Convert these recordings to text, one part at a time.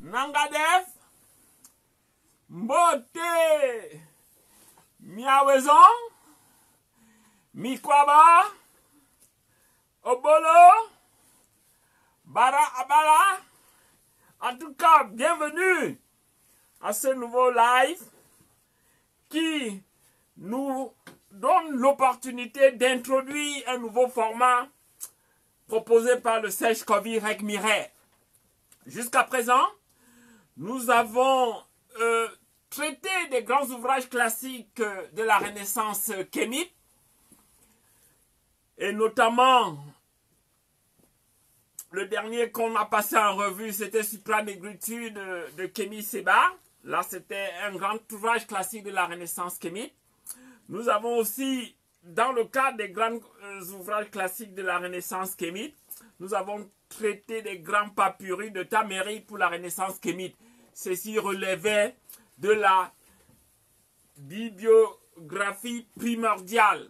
Nangadef, Mbote, Miawezon, Mikwaba, Obolo, Bara Abara. En tout cas, bienvenue à ce nouveau live qui nous donne l'opportunité d'introduire un nouveau format proposé par le Sèche Covid Rek Miret. Jusqu'à présent, nous avons traité des grands ouvrages classiques de la Renaissance kémite, et notamment le dernier qu'on a passé en revue, c'était Supranégritude de Kémy Séba. Là, c'était un grand ouvrage classique de la Renaissance kémite. Nous avons aussi, dans le cadre des grands ouvrages classiques de la Renaissance kémite, nous avons traité des grands papyrus de Taméry pour la Renaissance kémite. Ceci relevait de la bibliographie primordiale.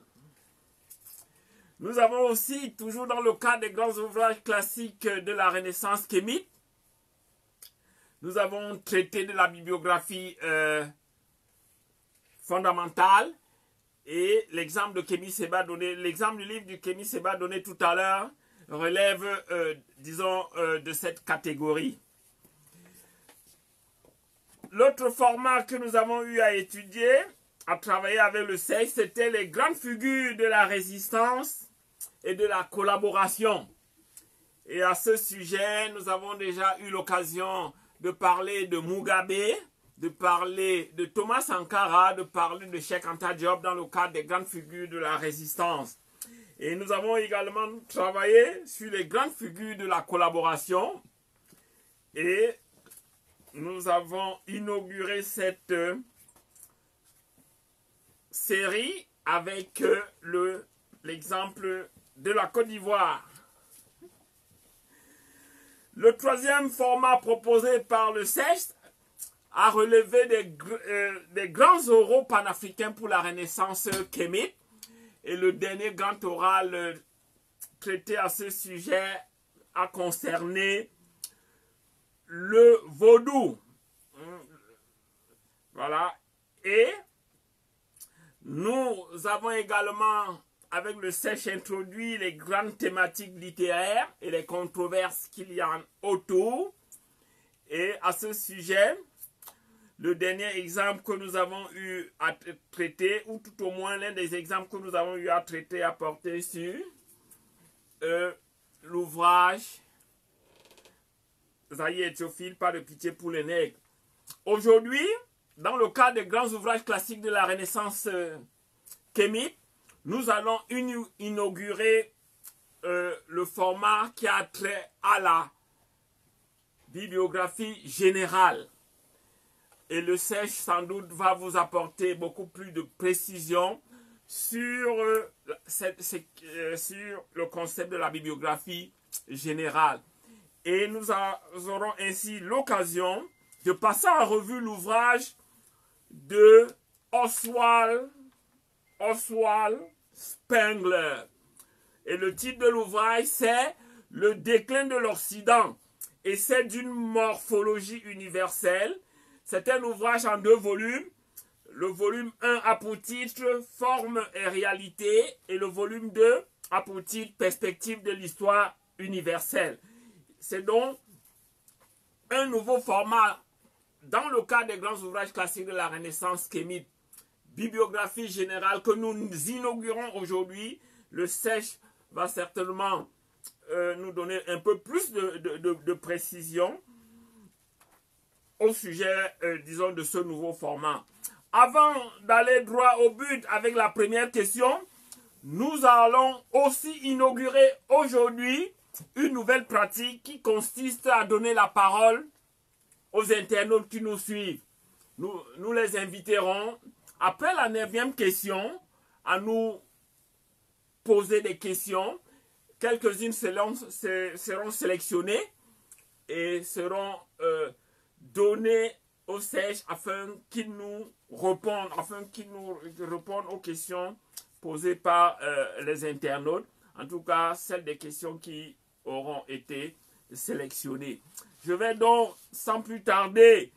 Nous avons aussi, toujours dans le cadre des grands ouvrages classiques de la Renaissance kémite, nous avons traité de la bibliographie fondamentale, et l'exemple de Kémy Séba donné, l'exemple du livre de Kémy Séba donné tout à l'heure relève, disons, de cette catégorie. L'autre format que nous avons eu à étudier, à travailler avec le Sèche, c'était les grandes figures de la résistance et de la collaboration. Et à ce sujet, nous avons déjà eu l'occasion de parler de Mugabe, de parler de Thomas Sankara, de parler de Cheikh Anta Diop dans le cadre des grandes figures de la résistance. Et nous avons également travaillé sur les grandes figures de la collaboration. Et nous avons inauguré cette série avec l'exemple de la Côte d'Ivoire. Le troisième format proposé par le Sèche a relevé des grands oraux panafricains pour la Renaissance kémite. Et le dernier grand oral traité à ce sujet a concerné le vaudou. Voilà. Et nous avons également, avec le Sèche, introduit les grandes thématiques littéraires et les controverses qu'il y a autour. Et à ce sujet, le dernier exemple que nous avons eu à traiter, ou tout au moins l'un des exemples que nous avons eu à traiter, à porter sur l'ouvrage Zaïe et Théophile, pas de pitié pour les nègres. Aujourd'hui, dans le cadre des grands ouvrages classiques de la Renaissance kémite, nous allons inaugurer le format qui a trait à la bibliographie générale. Et le Sèche, sans doute, va vous apporter beaucoup plus de précision sur le concept de la bibliographie générale. Et nous aurons ainsi l'occasion de passer en revue l'ouvrage de Oswald Spengler. Et le titre de l'ouvrage, c'est « Le déclin de l'Occident, essai d'une morphologie universelle ». C'est un ouvrage en 2 volumes. Le volume 1 a pour titre « Forme et réalité » et le volume 2 a pour titre « Perspective de l'histoire universelle ». C'est donc un nouveau format dans le cadre des grands ouvrages classiques de la Renaissance kémite, bibliographie générale, que nous inaugurons aujourd'hui. Le Sèche va certainement nous donner un peu plus de précision au sujet, disons, de ce nouveau format. Avant d'aller droit au but avec la première question, nous allons aussi inaugurer aujourd'hui une nouvelle pratique qui consiste à donner la parole aux internautes qui nous suivent. Nous les inviterons, après la 9e question, à nous poser des questions. Quelques-unes seront sélectionnées et seront données au Sèche afin qu'il nous réponde, aux questions posées par les internautes. En tout cas, celles des questions qui auront été sélectionnées. Je vais donc, sans plus tarder,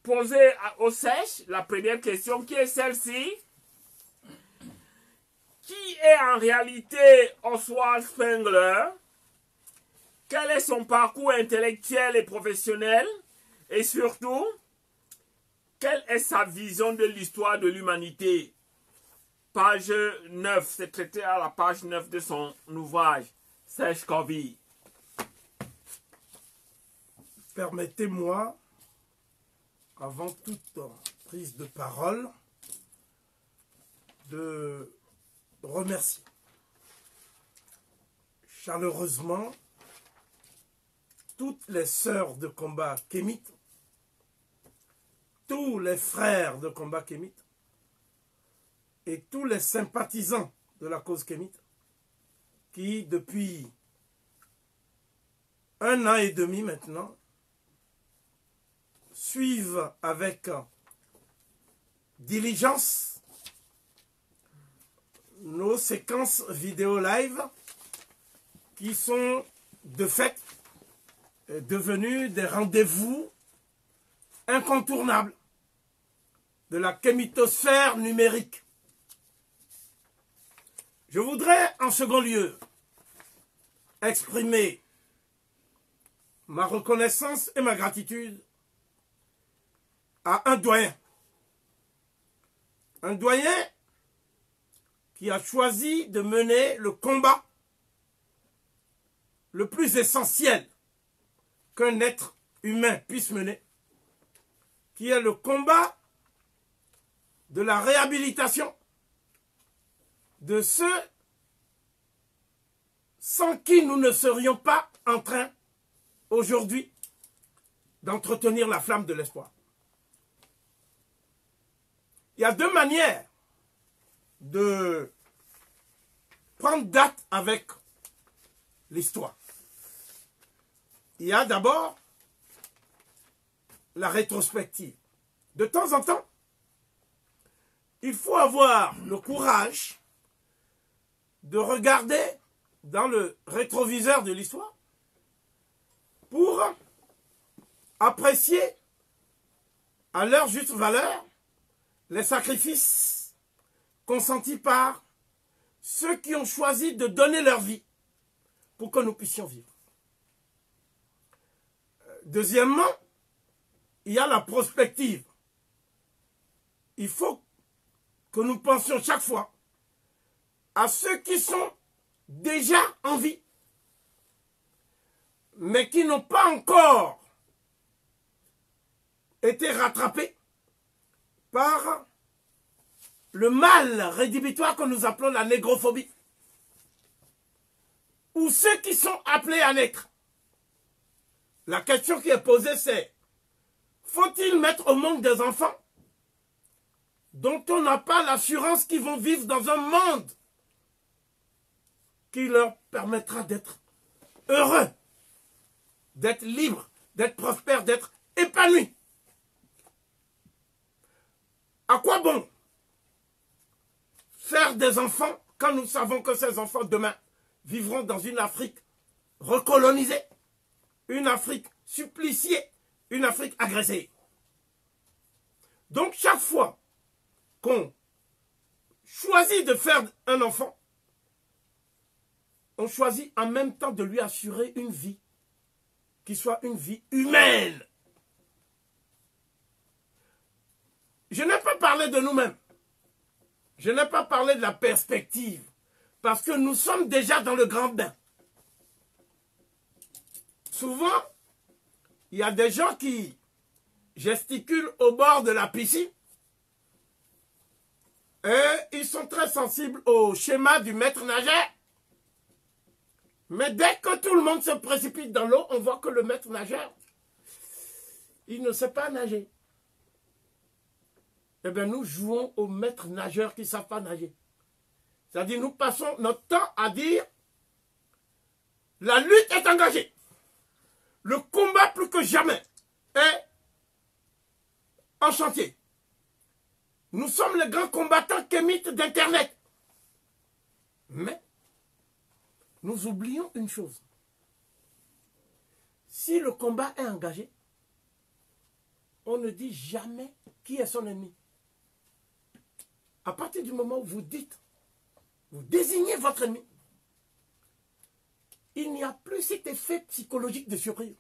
poser au sèche la première question qui est celle-ci. Qui est en réalité Oswald Spengler? Quel est son parcours intellectuel et professionnel? Et surtout, quelle est sa vision de l'histoire de l'humanité? Page 9, c'est traité à la page 9 de son ouvrage, Serge Covey. Permettez-moi, avant toute prise de parole, de remercier chaleureusement toutes les sœurs de combat kémites, tous les frères de combat kémites et tous les sympathisants de la cause kémite qui, depuis 1 an et demi maintenant, suivent avec diligence nos séquences vidéo live qui sont de fait devenues des rendez-vous incontournables de la kémitosphère numérique. Je voudrais en second lieu exprimer ma reconnaissance et ma gratitude à un doyen qui a choisi de mener le combat le plus essentiel qu'un être humain puisse mener, qui est le combat de la réhabilitation de ceux sans qui nous ne serions pas en train aujourd'hui d'entretenir la flamme de l'espoir. Il y a 2 manières de prendre date avec l'histoire. Il y a d'abord la rétrospective. De temps en temps, il faut avoir le courage de regarder dans le rétroviseur de l'histoire pour apprécier à leur juste valeur les sacrifices consentis par ceux qui ont choisi de donner leur vie pour que nous puissions vivre. Deuxièmement, il y a la prospective. Il faut que nous pensions chaque fois à ceux qui sont déjà en vie, mais qui n'ont pas encore été rattrapés par le mal rédhibitoire que nous appelons la négrophobie, ou ceux qui sont appelés à naître. La question qui est posée, c'est: faut-il mettre au monde des enfants dont on n'a pas l'assurance qu'ils vont vivre dans un monde qui leur permettra d'être heureux, d'être libres, d'être prospères, d'être épanouis? À quoi bon faire des enfants quand nous savons que ces enfants demain vivront dans une Afrique recolonisée, une Afrique suppliciée, une Afrique agressée? Donc chaque fois qu'on choisit de faire un enfant, on choisit en même temps de lui assurer une vie qui soit une vie humaine. Je n'ai pas parlé de nous-mêmes. Je n'ai pas parlé de la perspective. Parce que nous sommes déjà dans le grand bain. Souvent, il y a des gens qui gesticulent au bord de la piscine. Et ils sont très sensibles au schéma du maître nageur. Mais dès que tout le monde se précipite dans l'eau, on voit que le maître nageur, il ne sait pas nager. Eh bien, nous jouons aux maîtres nageurs qui ne savent pas nager. C'est-à-dire, nous passons notre temps à dire la lutte est engagée. Le combat plus que jamais est en chantier. Nous sommes les grands combattants kémites d'Internet. Mais nous oublions une chose. si le combat est engagé, on ne dit jamais qui est son ennemi. À partir du moment où vous dites, vous désignez votre ennemi, il n'y a plus cet effet psychologique de surprise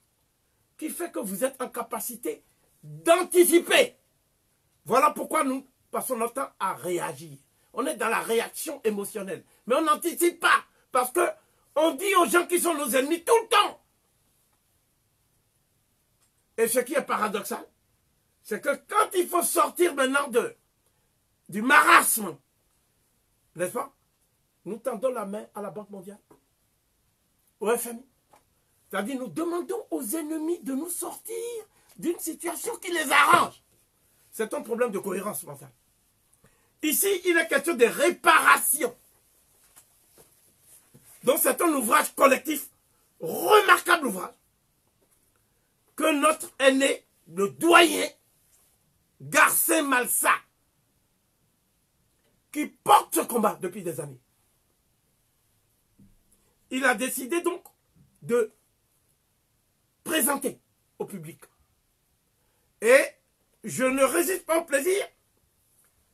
qui fait que vous êtes en capacité d'anticiper. Voilà pourquoi nous passons notre temps à réagir. On est dans la réaction émotionnelle. Mais on n'anticipe pas. Parce que on dit aux gens qui sont nos ennemis tout le temps. Et ce qui est paradoxal, c'est que quand il faut sortir maintenant du marasme, n'est-ce pas? Nous tendons la main à la Banque mondiale, au FMI. C'est-à-dire nous demandons aux ennemis de nous sortir d'une situation qui les arrange. C'est un problème de cohérence mentale. Ici, il est question de réparation. Donc c'est un ouvrage collectif, remarquable ouvrage, que notre aîné, le doyen, Garcin Malsa, qui porte ce combat depuis des années. Il a décidé donc de présenter au public. Et je ne résiste pas au plaisir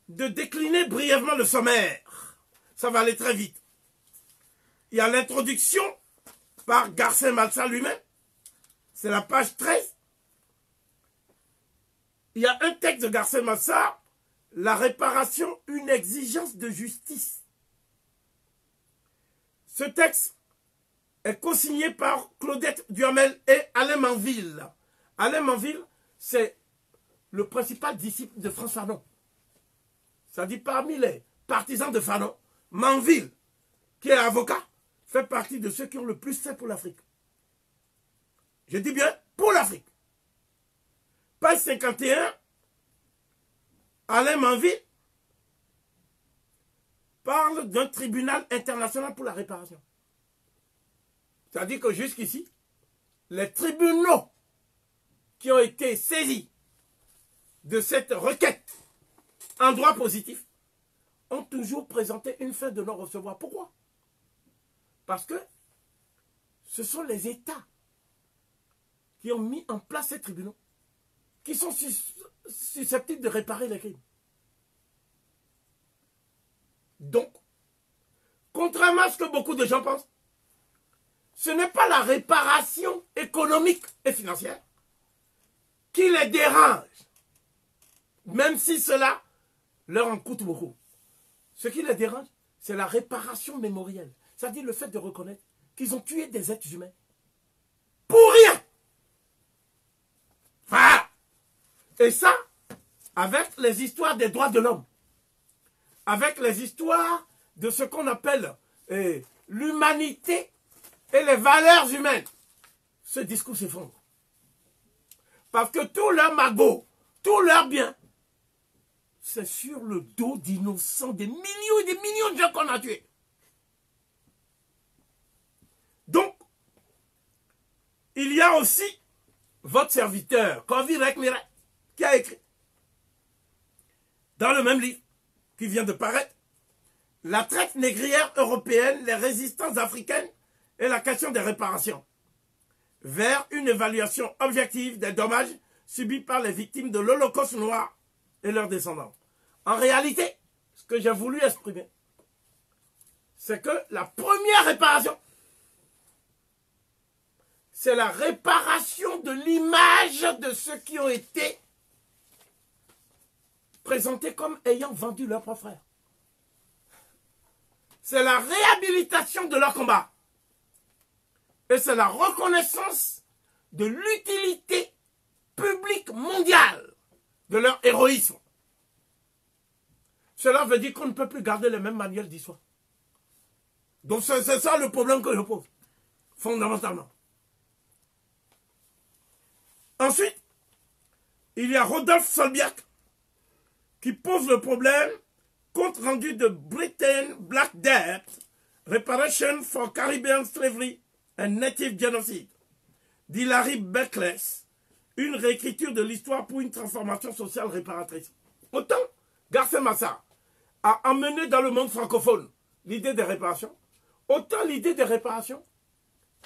de décliner brièvement le sommaire. Ça va aller très vite. Il y a l'introduction par Garcin Malsa lui-même. C'est la page 13. Il y a un texte de Garcin Malsa, la réparation, une exigence de justice. Ce texte est co-signé par Claudette Duhamel et Alain Manville. Alain Manville, c'est le principal disciple de Frantz Fanon. Ça dit parmi les partisans de Fanon, Manville, qui est avocat, fait partie de ceux qui ont le plus fait pour l'Afrique. Je dis bien pour l'Afrique. Page 51, Alain Manville parle d'un tribunal international pour la réparation. C'est-à-dire que jusqu'ici, les tribunaux qui ont été saisis de cette requête en droit positif ont toujours présenté une fin de non-recevoir. Pourquoi? Parce que ce sont les États qui ont mis en place ces tribunaux qui sont susceptibles de réparer les crimes. Donc, contrairement à ce que beaucoup de gens pensent, ce n'est pas la réparation économique et financière qui les dérange, même si cela leur en coûte beaucoup. Ce qui les dérange, c'est la réparation mémorielle. C'est-à-dire le fait de reconnaître qu'ils ont tué des êtres humains pour rien. Voilà. Et ça, avec les histoires des droits de l'homme, avec les histoires de ce qu'on appelle l'humanité et les valeurs humaines, ce discours s'effondre. Parce que tout leur magot, tout leur bien, c'est sur le dos d'innocents, des millions et des millions de gens qu'on a tués. Donc, il y a aussi votre serviteur, Kovi Rekmire, qui a écrit, dans le même livre qui vient de paraître, La traite négrière européenne, les résistances africaines et la question des réparations, vers une évaluation objective des dommages subis par les victimes de l'Holocauste noir et leurs descendants. En réalité, ce que j'ai voulu exprimer, c'est que la première réparation, c'est la réparation de l'image de ceux qui ont été présentés comme ayant vendu leurs propres frères. C'est la réhabilitation de leur combat. Et c'est la reconnaissance de l'utilité publique mondiale de leur héroïsme. Cela veut dire qu'on ne peut plus garder les mêmes manuels d'histoire. Donc c'est ça le problème que je pose, fondamentalement. Ensuite, il y a Rodolphe Solbiak qui pose le problème compte rendu de Britain Black Debt, Reparation for Caribbean Slavery and Native Genocide, d'Hilary Beckless, une réécriture de l'histoire pour une transformation sociale réparatrice. Autant Garcin Malsa a emmené dans le monde francophone l'idée des réparations, autant l'idée des réparations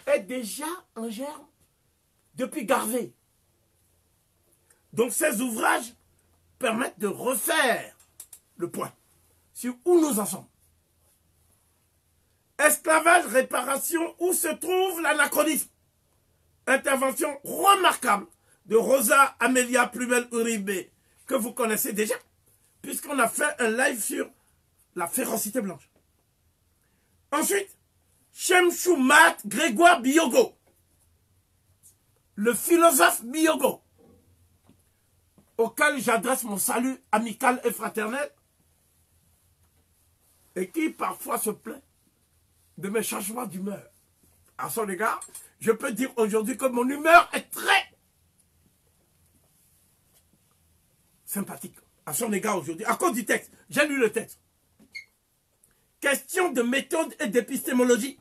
est déjà en germe depuis Garvey. Donc ces ouvrages permettent de refaire le point sur où nous en sommes. Esclavage, réparation, où se trouve l'anachronisme? Intervention remarquable de Rosa Amelia Plumel-Uribe, que vous connaissez déjà, puisqu'on a fait un live sur la férocité blanche. Ensuite, Shemshou Mat Grégoire Biyogo, le philosophe Biyogo, auquel j'adresse mon salut amical et fraternel, et qui parfois se plaint de mes changements d'humeur. À son égard, je peux dire aujourd'hui que mon humeur est très sympathique. À son égard aujourd'hui, à cause du texte. J'ai lu le texte. Question de méthode et d'épistémologie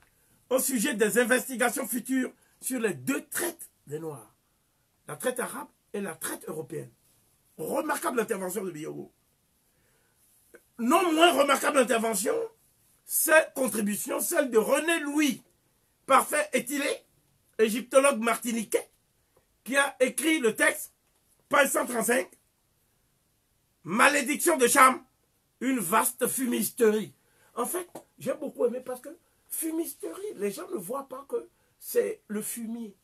au sujet des investigations futures sur les deux traites des Noirs. La traite arabe et la traite européenne. Remarquable intervention de Biyogo. Non moins remarquable intervention, cette contribution, celle de René Louis, parfait étilé, égyptologue martiniquais, qui a écrit le texte, page 135, Malédiction de Cham, une vaste fumisterie. En fait, j'ai beaucoup aimé parce que fumisterie, les gens ne voient pas que c'est le fumier.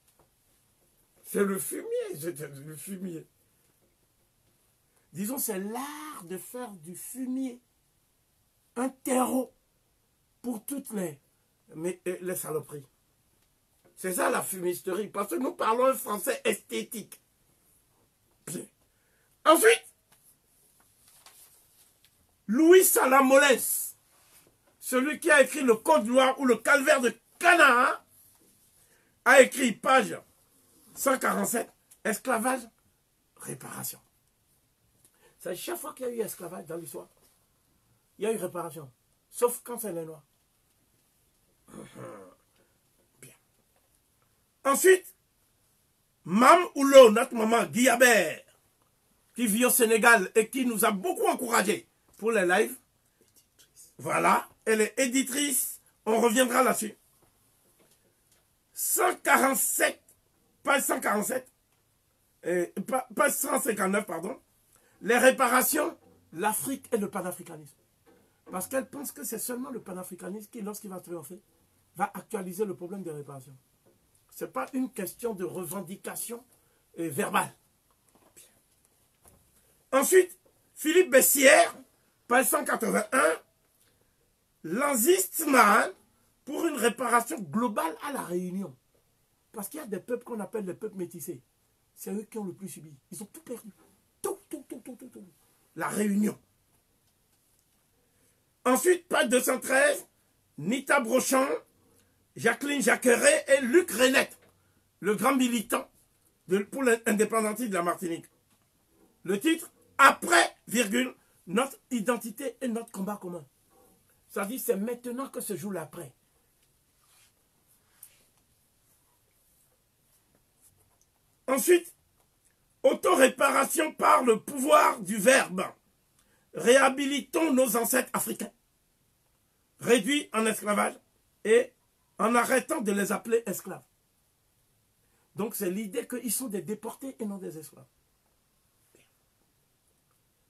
C'est le fumier, c'est le fumier. Disons, c'est l'art de faire du fumier un terreau pour toutes les saloperies. C'est ça la fumisterie, parce que nous parlons un français esthétique. Bien. Ensuite, Louis Salamolès, celui qui a écrit le Code Noir ou le Calvaire de Canaan, a écrit page 147, esclavage, réparation. C'est chaque fois qu'il y a eu esclavage dans l'histoire, il y a eu réparation. Sauf quand c'est les Noirs. Bien. Ensuite, Mam Oulo, notre maman Guillabert, qui vit au Sénégal et qui nous a beaucoup encouragés pour les lives. Voilà, elle est éditrice. On reviendra là-dessus. 147, page 147, page 159, pardon. Les réparations, l'Afrique et le panafricanisme. Parce qu'elle pense que c'est seulement le panafricanisme qui, lorsqu'il va triompher, va actualiser le problème des réparations. Ce n'est pas une question de revendication verbale. Ensuite, Philippe Bessières, page 181, l'Anzistman pour une réparation globale à la Réunion. Parce qu'il y a des peuples qu'on appelle les peuples métissés. C'est eux qui ont le plus subi. Ils ont tout perdu. Tout. La Réunion. Ensuite, page 213, Nita Brochon, Jacqueline Jacqueret et Luc Renette, le grand militant pour l'indépendance de la Martinique. Le titre, après, virgule, notre identité et notre combat commun. Ça dit, c'est maintenant que se joue l'après. Ensuite, autoréparation par le pouvoir du verbe. Réhabilitons nos ancêtres africains, réduits en esclavage et en arrêtant de les appeler esclaves. Donc c'est l'idée qu'ils sont des déportés et non des esclaves.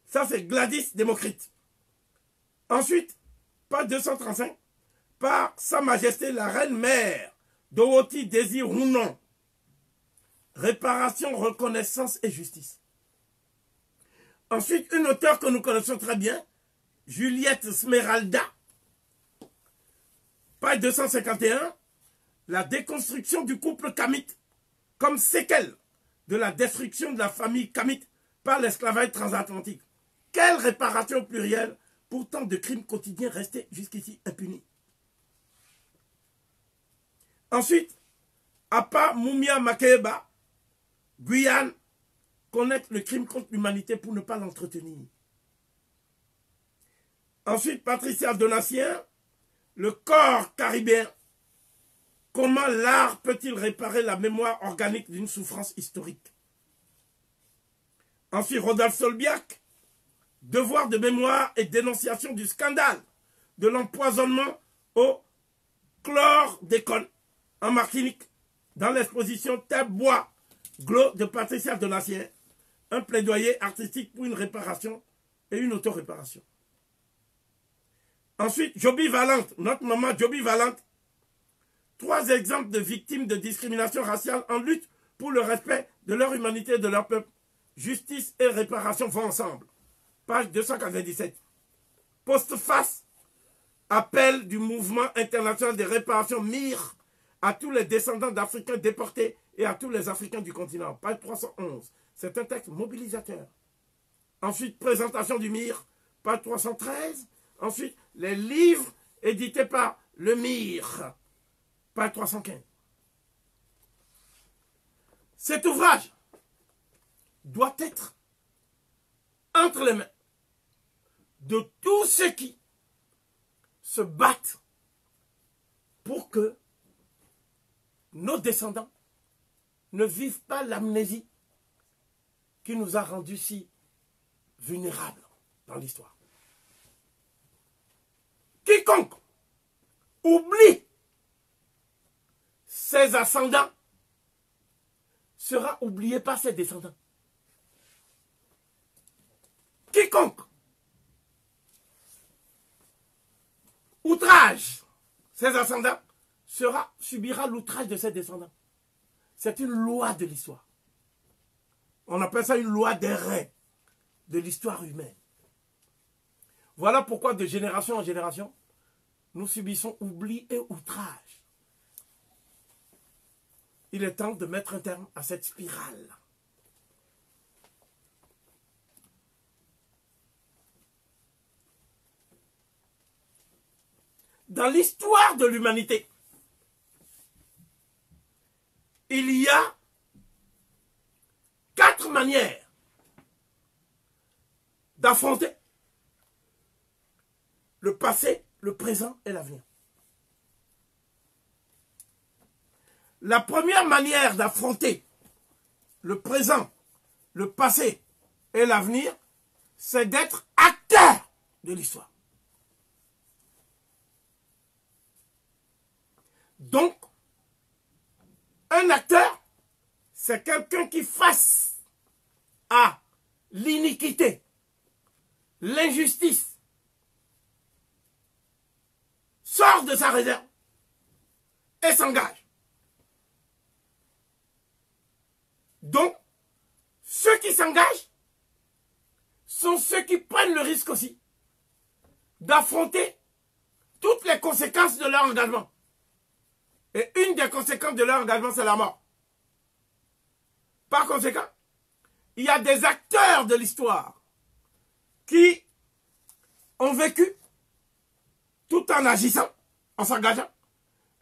Ça c'est Gladys Démocrite. Ensuite, page 235, par Sa Majesté la Reine-Mère, Dorothy Désir Rounon, réparation, reconnaissance et justice. Ensuite, une auteure que nous connaissons très bien, Juliette Smeralda, page 251, la déconstruction du couple kamite comme séquelle de la destruction de la famille kamite par l'esclavage transatlantique. Quelle réparation plurielle pour tant de crimes quotidiens restés jusqu'ici impunis. Ensuite, Apa Mumia Makeba, Guyane, connaître le crime contre l'humanité pour ne pas l'entretenir. Ensuite, Patricia Donatien, le corps caribéen. Comment l'art peut-il réparer la mémoire organique d'une souffrance historique? Ensuite, Rodolphe Solbiac, devoir de mémoire et dénonciation du scandale de l'empoisonnement au chlordécone en Martinique, dans l'exposition Terre-Bois Glo de Patricia Donatien, un plaidoyer artistique pour une réparation et une auto-réparation. Ensuite, Joby Valente, notre maman Joby Valente, 3 exemples de victimes de discrimination raciale en lutte pour le respect de leur humanité et de leur peuple. Justice et réparation vont ensemble. Page 297. Postface, appel du mouvement international de réparation MIR à tous les descendants d'Africains déportés et à tous les Africains du continent. Page 311. C'est un texte mobilisateur. Ensuite, présentation du MIR, page 313. Ensuite, les livres édités par le MIR, page 315. Cet ouvrage doit être entre les mains de tous ceux qui se battent pour que nos descendants ne vivent pas l'amnésie qui nous a rendus si vulnérables dans l'histoire. Quiconque oublie ses ascendants sera oublié par ses descendants. Quiconque outrage ses ascendants subira l'outrage de ses descendants. C'est une loi de l'histoire. On appelle ça une loi des raies de l'histoire humaine. Voilà pourquoi de génération en génération, nous subissons oubli et outrage. Il est temps de mettre un terme à cette spirale. Dans l'histoire de l'humanité, il y a 4 manières d'affronter le passé, le présent et l'avenir. La première manière d'affronter le présent, le passé et l'avenir, c'est d'être acteur de l'histoire. Donc, un acteur, c'est quelqu'un qui, face à l'iniquité, l'injustice, sort de sa réserve et s'engage. Donc, ceux qui s'engagent sont ceux qui prennent le risque aussi d'affronter toutes les conséquences de leur engagement. Et une des conséquences de leur engagement, c'est la mort. Par conséquent, il y a des acteurs de l'histoire qui ont vécu tout en agissant, en s'engageant.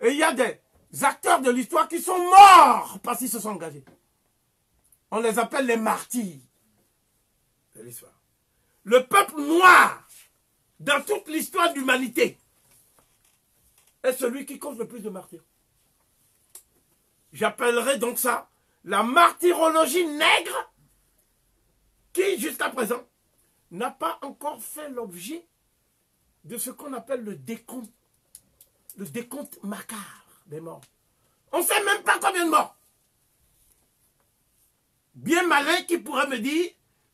Et il y a des acteurs de l'histoire qui sont morts parce qu'ils se sont engagés. On les appelle les martyrs de l'histoire. Le peuple noir, dans toute l'histoire de l'humanité, est celui qui cause le plus de martyrs. J'appellerai donc ça la martyrologie nègre qui, jusqu'à présent, n'a pas encore fait l'objet de ce qu'on appelle le décompte macabre des morts. On ne sait même pas combien de morts. Bien malin qui pourrait me dire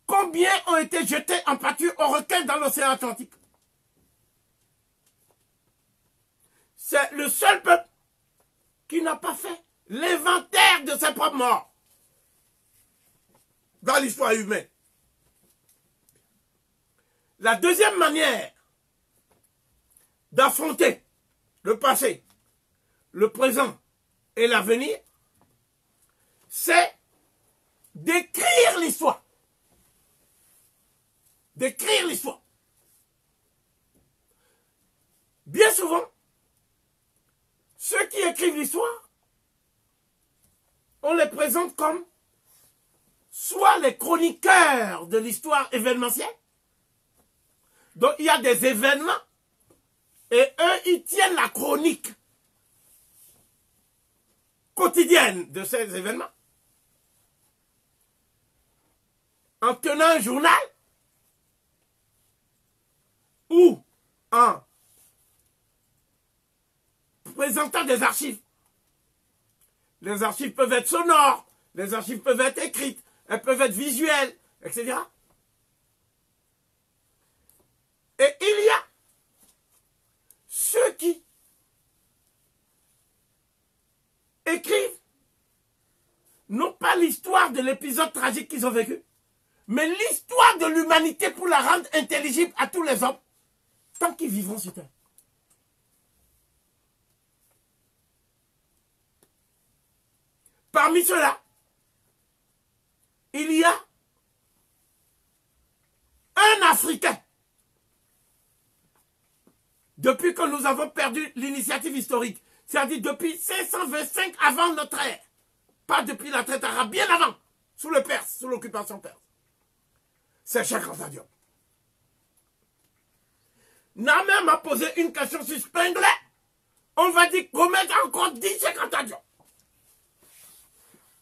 combien ont été jetés en pâture aux requins dans l'océan Atlantique. C'est le seul peuple qui n'a pas fait l'inventaire de ses propres morts dans l'histoire humaine. La deuxième manière d'affronter le passé, le présent et l'avenir, c'est d'écrire l'histoire. D'écrire l'histoire. Bien souvent, ceux qui écrivent l'histoire, on les présente comme soit les chroniqueurs de l'histoire événementielle. Donc il y a des événements et eux, ils tiennent la chronique quotidienne de ces événements en tenant un journal ou en présentant des archives. Les archives peuvent être sonores, Les archives peuvent être écrites, elles peuvent être visuelles, etc. Et il y a ceux qui écrivent non pas l'histoire de l'épisode tragique qu'ils ont vécu, mais l'histoire de l'humanité pour la rendre intelligible à tous les hommes, tant qu'ils vivront sur terre. Parmi ceux-là, il y a un Africain. Depuis que nous avons perdu l'initiative historique, c'est-à-dire depuis 525 avant notre ère, pas depuis la traite arabe, bien avant, sous le Perse, sous l'occupation perse. C'est Cheikh Anta Diop. Namé m'a posé une question sur Spengler. On va dire combien encore dit Cheikh Anta Diop.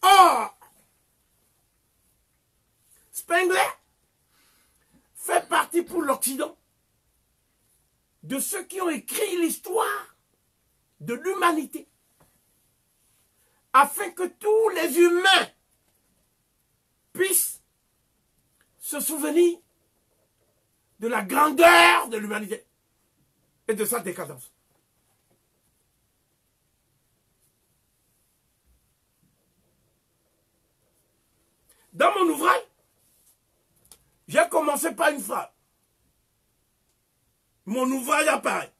Or, Spengler fait partie pour l'Occident de ceux qui ont écrit l'histoire de l'humanité afin que tous les humains puissent se souvenir de la grandeur de l'humanité et de sa décadence. Dans mon ouvrage, j'ai commencé par une phrase. Mon ouvrage apparaît.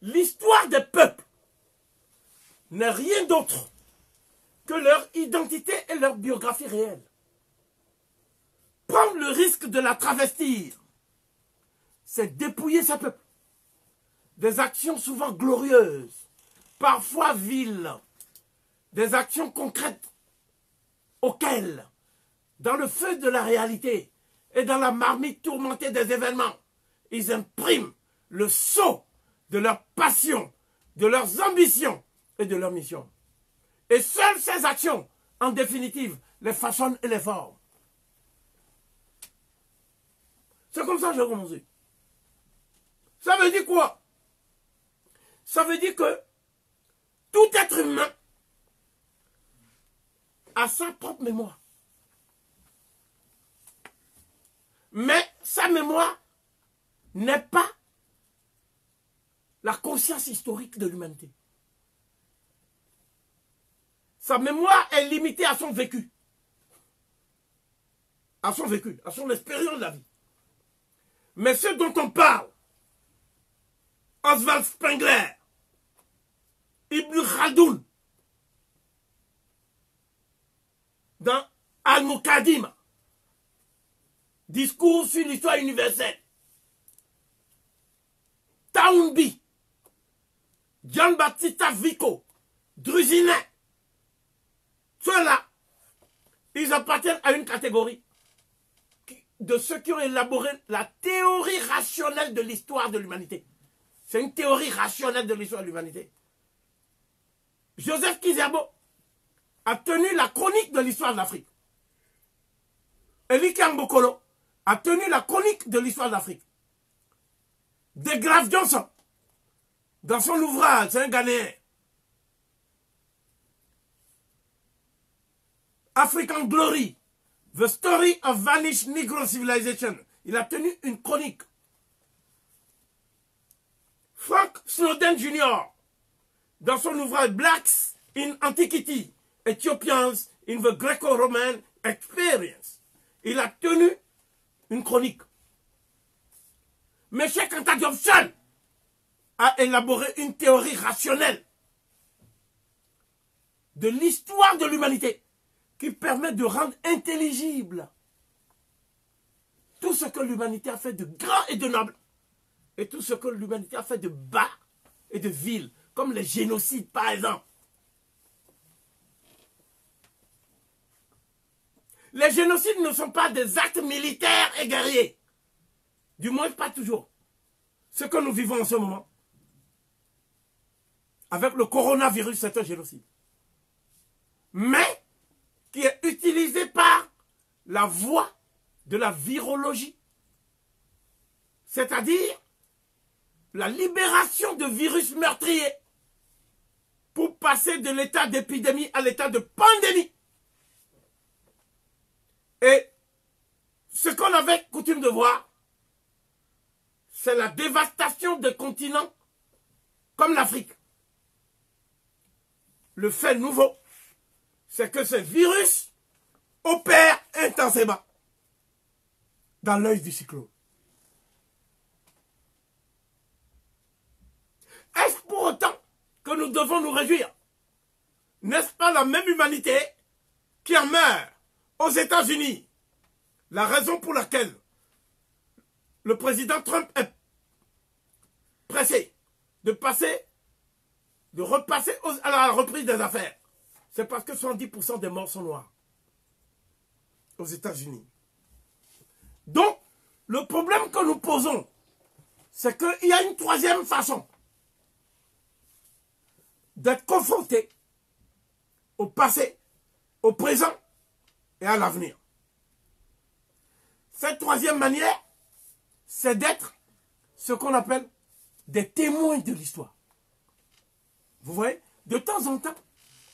L'histoire des peuples n'est rien d'autre que leur identité et leur biographie réelle. Prendre le risque de la travestir, c'est dépouiller ces peuples des actions souvent glorieuses, parfois viles, des actions concrètes auxquelles, dans le feu de la réalité et dans la marmite tourmentée des événements, ils impriment le sceau de leur passion, de leurs ambitions et de leur mission. Et seules ces actions, en définitive, les façonnent et les forment. C'est comme ça que j'ai commencé. Ça veut dire quoi? Ça veut dire que tout être humain a sa propre mémoire. Mais sa mémoire n'est pas la conscience historique de l'humanité. Sa mémoire est limitée à son vécu. À son vécu, à son expérience de la vie. Mais ce dont on parle, Oswald Spengler, Ibn Khaldoun, dans Al-Muqaddimah, discours sur l'histoire universelle, Townby, John Battista Vico, Drusinet, ceux-là, ils appartiennent à une catégorie de ceux qui ont élaboré la théorie rationnelle de l'histoire de l'humanité. C'est une théorie rationnelle de l'histoire de l'humanité. Joseph Kizerbo a tenu la chronique de l'histoire de l'Afrique. Eli Kambokolo a tenu la chronique de l'histoire de l'Afrique. Degrave Johnson, dans son ouvrage, c'est un Ghanéen, African Glory, The Story of Vanished Negro Civilization, il a tenu une chronique. Frank Snowden Jr., dans son ouvrage Blacks in Antiquity, Ethiopians in the Greco-Roman Experience, il a tenu une chronique. Mais Cheikh Anta Diop seul a élaboré une théorie rationnelle de l'histoire de l'humanité qui permet de rendre intelligible tout ce que l'humanité a fait de grand et de noble et tout ce que l'humanité a fait de bas et de vil, comme les génocides par exemple. Les génocides ne sont pas des actes militaires et guerriers. Du moins, pas toujours. Ce que nous vivons en ce moment, avec le coronavirus, c'est un génocide. Mais, qui est utilisé par la voie de la virologie. C'est-à-dire la libération de virus meurtriers pour passer de l'état d'épidémie à l'état de pandémie. Et ce qu'on avait coutume de voir, c'est la dévastation des continents comme l'Afrique. Le fait nouveau, c'est que ce virus opère intensément dans l'œil du cyclone. Est-ce pour autant que nous devons nous réjouir? N'est-ce pas la même humanité qui en meurt aux États-Unis? La raison pour laquelle le président Trump est pressé de repasser à la reprise des affaires, c'est parce que 70% des morts sont noirs aux États-Unis. Donc, le problème que nous posons, c'est qu'il y a une troisième façon d'être confronté au passé, au présent et à l'avenir. Cette troisième manière, c'est d'être ce qu'on appelle des témoins de l'histoire. Vous voyez, de temps en temps,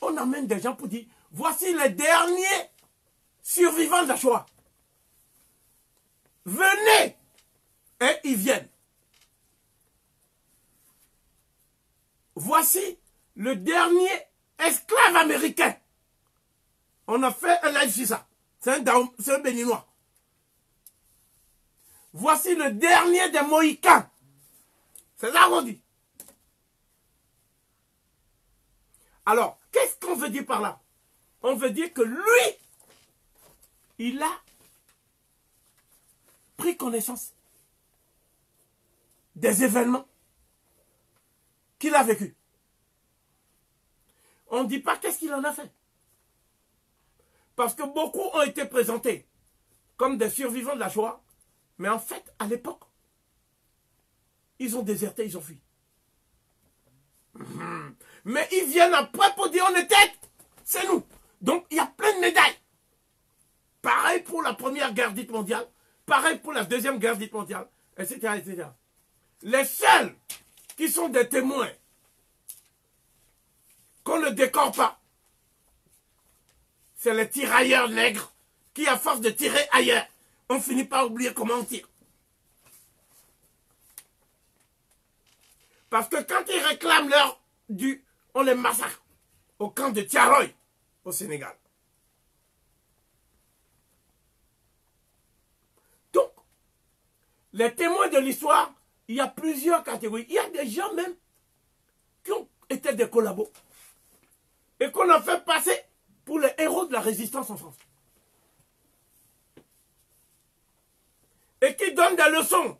on amène des gens pour dire, voici les derniers survivants de la Shoah. Venez! Et ils viennent. Voici le dernier esclave américain. On a fait un live sur ça. C'est un béninois. Voici le dernier des Mohicans. C'est ça qu'on dit. Alors, qu'est-ce qu'on veut dire par là? On veut dire que lui, il a pris connaissance des événements qu'il a vécus. On ne dit pas qu'est-ce qu'il en a fait. Parce que beaucoup ont été présentés comme des survivants de la Shoah, mais en fait, à l'époque, ils ont déserté, ils ont fui. Mais ils viennent après pour dire on était, c'est nous. Donc il y a plein de médailles. Pareil pour la première guerre dite mondiale, pareil pour la deuxième guerre dite mondiale, etc., etc. Les seuls qui sont des témoins qu'on ne décore pas, c'est les tirailleurs nègres qui, à force de tirer ailleurs, on finit par oublier comment on tire. Parce que quand ils réclament leur dû, on les massacre au camp de Tiaroy, au Sénégal. Donc, les témoins de l'histoire, il y a plusieurs catégories. Il y a des gens même qui ont été des collabos et qu'on a fait passer pour les héros de la résistance en France. Et qui donnent des leçons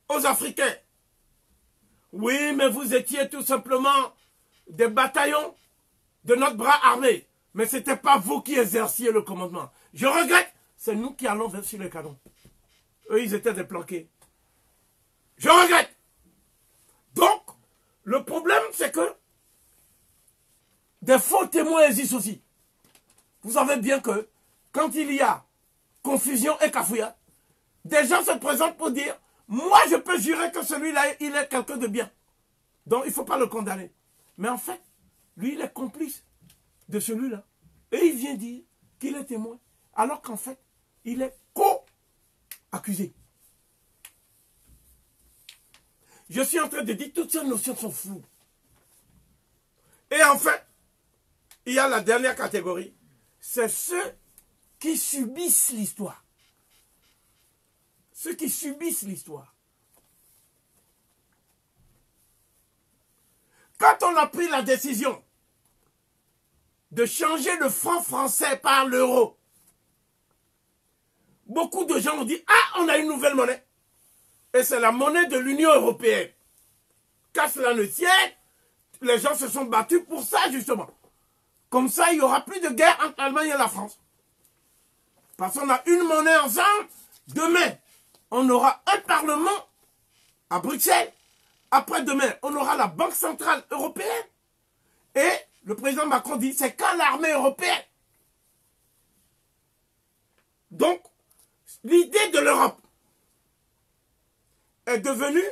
aux Africains. Oui, mais vous étiez tout simplement des bataillons de notre bras armé. Mais ce n'était pas vous qui exerciez le commandement. Je regrette, c'est nous qui allons vers sur les canons. Eux, ils étaient des planqués. Je regrette. Donc, le problème, c'est que des faux témoins existent aussi. Vous savez bien que quand il y a confusion et cafouillage, des gens se présentent pour dire « Moi, je peux jurer que celui-là, il est quelqu'un de bien. Donc, il ne faut pas le condamner. » Mais en fait, lui, il est complice de celui-là. Et il vient dire qu'il est témoin. Alors qu'en fait, il est co-accusé. Je suis en train de dire que toutes ces notions sont floues. Et enfin, il y a la dernière catégorie. C'est ceux qui subissent l'histoire. Ceux qui subissent l'histoire. Quand on a pris la décision de changer le franc français par l'euro, beaucoup de gens ont dit « Ah, on a une nouvelle monnaie !» Et c'est la monnaie de l'Union européenne. Qu'à cela ne tienne, les gens se sont battus pour ça, justement. Comme ça, il n'y aura plus de guerre entre l'Allemagne et la France. Parce qu'on a une monnaie ensemble. Demain, on aura un parlement à Bruxelles. Après-demain, on aura la Banque centrale européenne. Et le président Macron dit, c'est quand l'armée européenne. Donc, l'idée de l'Europe est devenue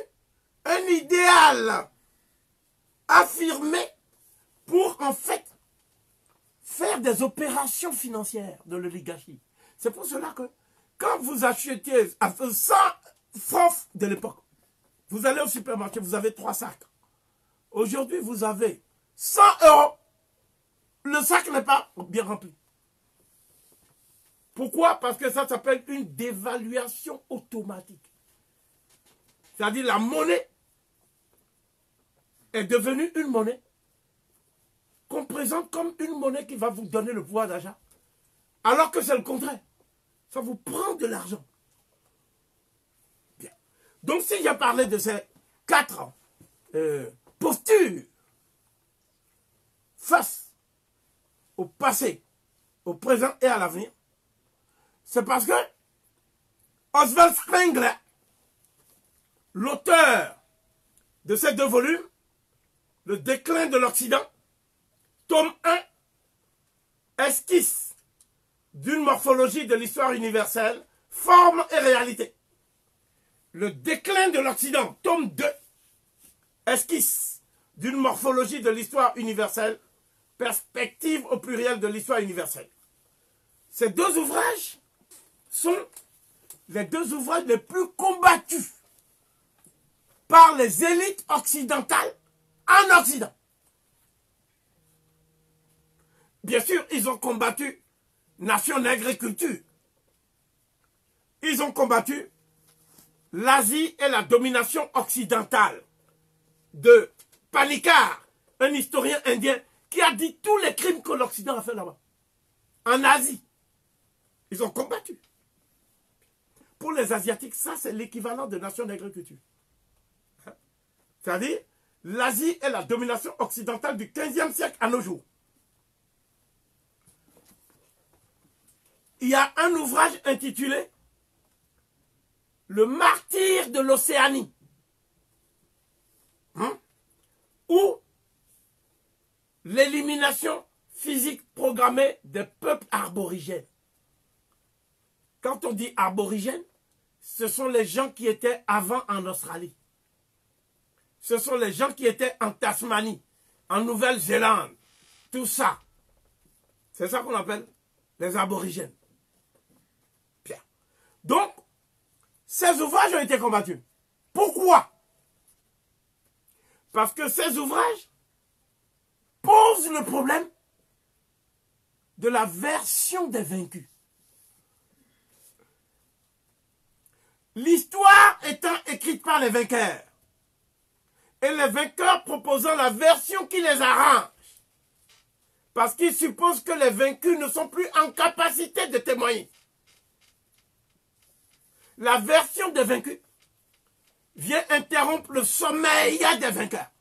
un idéal affirmé pour en fait faire des opérations financières de l'oligarchie. C'est pour cela que quand vous achetiez à 100 francs de l'époque, vous allez au supermarché, vous avez 3 sacs. Aujourd'hui, vous avez 100 euros. Le sac n'est pas bien rempli. Pourquoi? Parce que ça s'appelle une dévaluation automatique. C'est-à-dire la monnaie est devenue une monnaie qu'on présente comme une monnaie qui va vous donner le pouvoir d'achat. Alors que c'est le contraire. Ça vous prend de l'argent. Bien. Donc si j'ai parlé de ces 4 postures face au passé, au présent et à l'avenir, c'est parce que Oswald Spengler, l'auteur de ces 2 volumes, Le déclin de l'Occident, tome 1, esquisse d'une morphologie de l'histoire universelle, forme et réalité. Le déclin de l'Occident, tome 2, esquisse d'une morphologie de l'histoire universelle, perspective au pluriel de l'histoire universelle. Ces 2 ouvrages sont les 2 ouvrages les plus combattus par les élites occidentales en Occident. Bien sûr, ils ont combattu Nation Nègre et Culture. Ils ont combattu l'Asie et la domination occidentale de Panikkar, un historien indien qui a dit tous les crimes que l'Occident a fait là-bas. En Asie. Ils ont combattu. Pour les Asiatiques, ça c'est l'équivalent de Nation Nègre et Culture. C'est-à-dire, l'Asie est la domination occidentale du 15e siècle à nos jours. Il y a un ouvrage intitulé « Le martyr de l'Océanie » ou « L'élimination physique programmée des peuples aborigènes ». Quand on dit aborigènes, ce sont les gens qui étaient avant en Australie. Ce sont les gens qui étaient en Tasmanie, en Nouvelle-Zélande, tout ça. C'est ça qu'on appelle les aborigènes. Bien. Donc, ces ouvrages ont été combattus. Pourquoi? Parce que ces ouvrages posent le problème de la version des vaincus. L'histoire étant écrite par les vainqueurs, et les vainqueurs proposant la version qui les arrange. Parce qu'ils supposent que les vaincus ne sont plus en capacité de témoigner. La version des vaincus vient interrompre le sommeil des vainqueurs.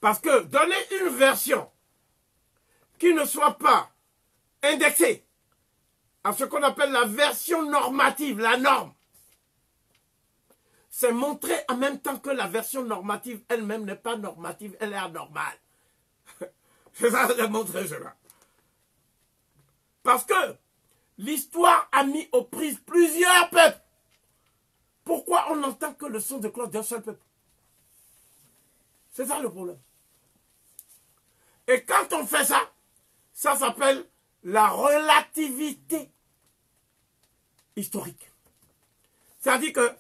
Parce que donner une version qui ne soit pas indexée à ce qu'on appelle la version normative, la norme, c'est montrer en même temps que la version normative elle-même n'est pas normative, elle est anormale. C'est ça de montrer cela. Parce que l'histoire a mis aux prises plusieurs peuples. Pourquoi on n'entend que le son de cloche d'un seul peuple? C'est ça le problème. Et quand on fait ça, ça s'appelle la relativité historique. C'est-à-dire que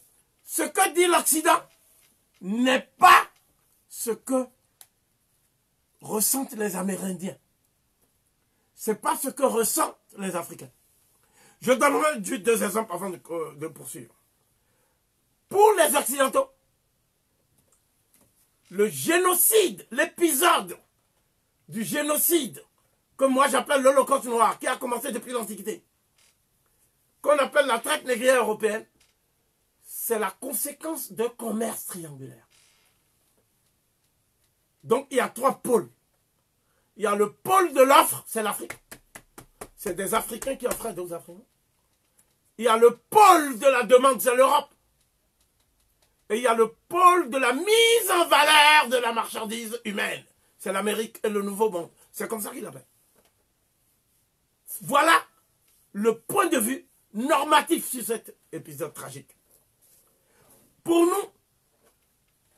ce que dit l'Occident n'est pas ce que ressentent les Amérindiens. Ce n'est pas ce que ressentent les Africains. Je donnerai juste 2 exemples avant de poursuivre. Pour les Occidentaux, le génocide, l'épisode du génocide, que moi j'appelle l'Holocauste noir, qui a commencé depuis l'Antiquité, qu'on appelle la traite négrière européenne, c'est la conséquence d'un commerce triangulaire. Donc il y a 3 pôles. Il y a le pôle de l'offre, c'est l'Afrique. C'est des Africains qui offrent à d'autres Africains. Il y a le pôle de la demande, c'est l'Europe. Et il y a le pôle de la mise en valeur de la marchandise humaine. C'est l'Amérique et le Nouveau Monde. C'est comme ça qu'il l'appelle. Voilà le point de vue normatif sur cet épisode tragique. Pour nous,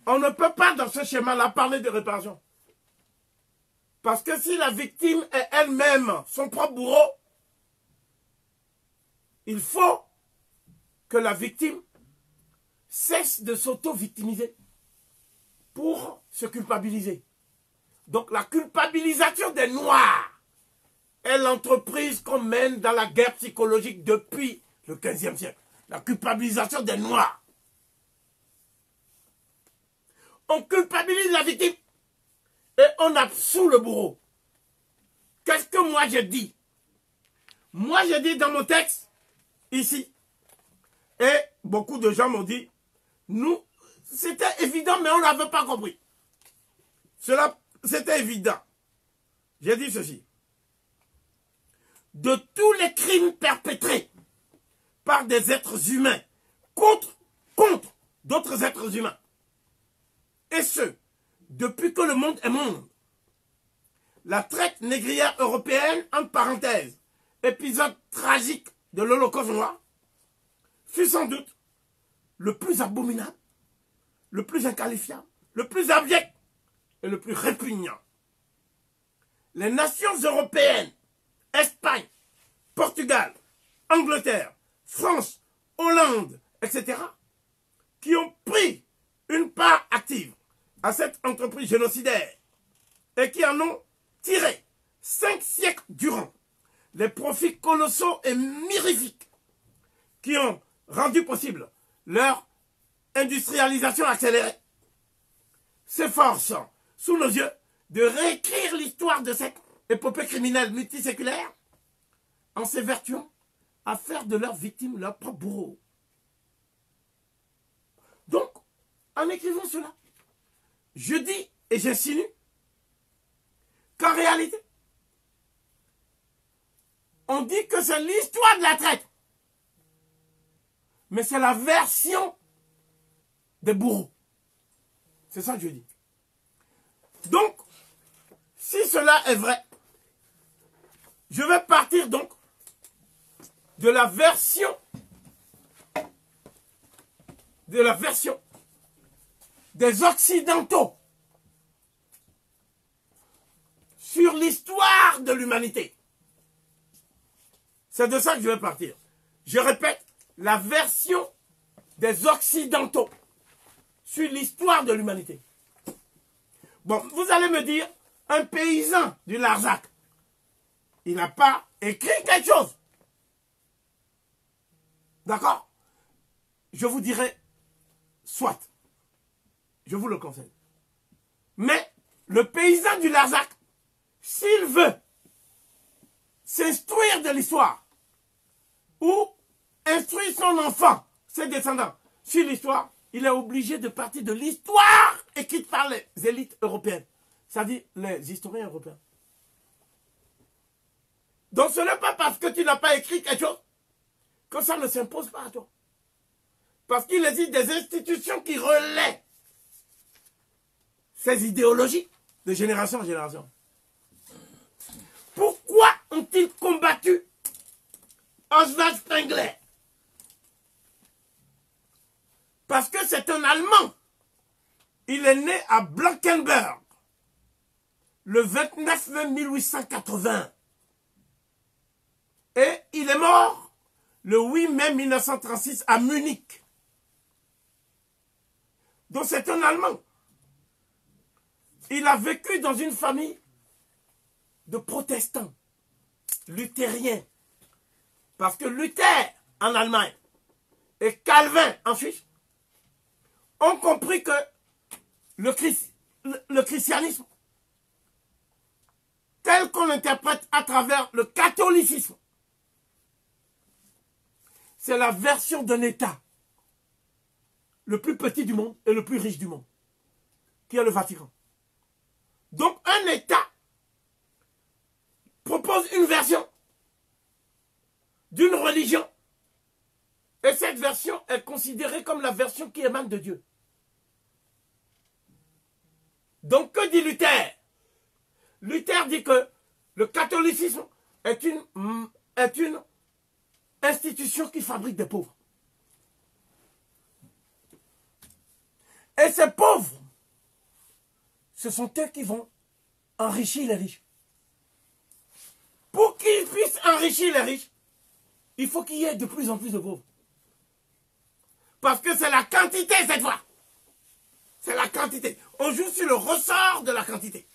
on ne peut pas dans ce schéma-là parler de réparation. Parce que si la victime est elle-même son propre bourreau, il faut que la victime cesse de s'auto-victimiser pour se culpabiliser. Donc la culpabilisation des Noirs est l'entreprise qu'on mène dans la guerre psychologique depuis le XVe siècle. La culpabilisation des Noirs. On culpabilise la victime et on absout le bourreau. Qu'est-ce que moi je dis? Moi je dis dans mon texte, ici, et beaucoup de gens m'ont dit, nous, c'était évident mais on n'avait pas compris. Cela, c'était évident. J'ai dit ceci. De tous les crimes perpétrés par des êtres humains contre d'autres êtres humains, et ce, depuis que le monde est monde, la traite négrière européenne, entre parenthèses, épisode tragique de l'Holocauste noir, fut sans doute le plus abominable, le plus inqualifiable, le plus abject et le plus répugnant. Les nations européennes, Espagne, Portugal, Angleterre, France, Hollande, etc., qui ont pris une part active à cette entreprise génocidaire et qui en ont tiré 5 siècles durant les profits colossaux et mirifiques qui ont rendu possible leur industrialisation accélérée, s'efforcent sous nos yeux de réécrire l'histoire de cette épopée criminelle multiséculaire en s'évertuant à faire de leurs victimes leurs propres bourreaux. Donc, en écrivant cela, je dis et j'insinue qu'en réalité, on dit que c'est l'histoire de la traite, mais c'est la version des bourreaux. C'est ça que je dis. Donc, si cela est vrai, je vais partir donc de la version des Occidentaux sur l'histoire de l'humanité. C'est de ça que je vais partir. Je répète, la version des Occidentaux sur l'histoire de l'humanité. Bon, vous allez me dire, un paysan du Larzac, il n'a pas écrit quelque chose. D'accord? Je vous dirai, soit. Je vous le conseille. Mais le paysan du Larzac, s'il veut s'instruire de l'histoire ou instruire son enfant, ses descendants, sur l'histoire, il est obligé de partir de l'histoire écrite par les élites européennes, c'est-à-dire les historiens européens. Donc ce n'est pas parce que tu n'as pas écrit quelque chose que ça ne s'impose pas à toi. Parce qu'il existe des institutions qui relaient ces idéologies de génération en génération. Pourquoi ont-ils combattu Oswald Spengler? Parce que c'est un Allemand. Il est né à Blankenberg le 29 mai 1880. Et il est mort le 8 mai 1936 à Munich. Donc c'est un Allemand. Il a vécu dans une famille de protestants, luthériens. Parce que Luther en Allemagne et Calvin en Suisse ont compris que le christianisme, tel qu'on l'interprète à travers le catholicisme, c'est la version d'un État, le plus petit du monde et le plus riche du monde, qui est le Vatican. Donc un État propose une version d'une religion, et cette version est considérée comme la version qui émane de Dieu. Donc que dit Luther? Luther dit que le catholicisme est une institution qui fabrique des pauvres. Et ces pauvres, ce sont eux qui vont enrichir les riches. Pour qu'il puisse enrichir les riches, il faut qu'il y ait de plus en plus de pauvres. Parce que c'est la quantité cette fois. C'est la quantité. On joue sur le ressort de la quantité.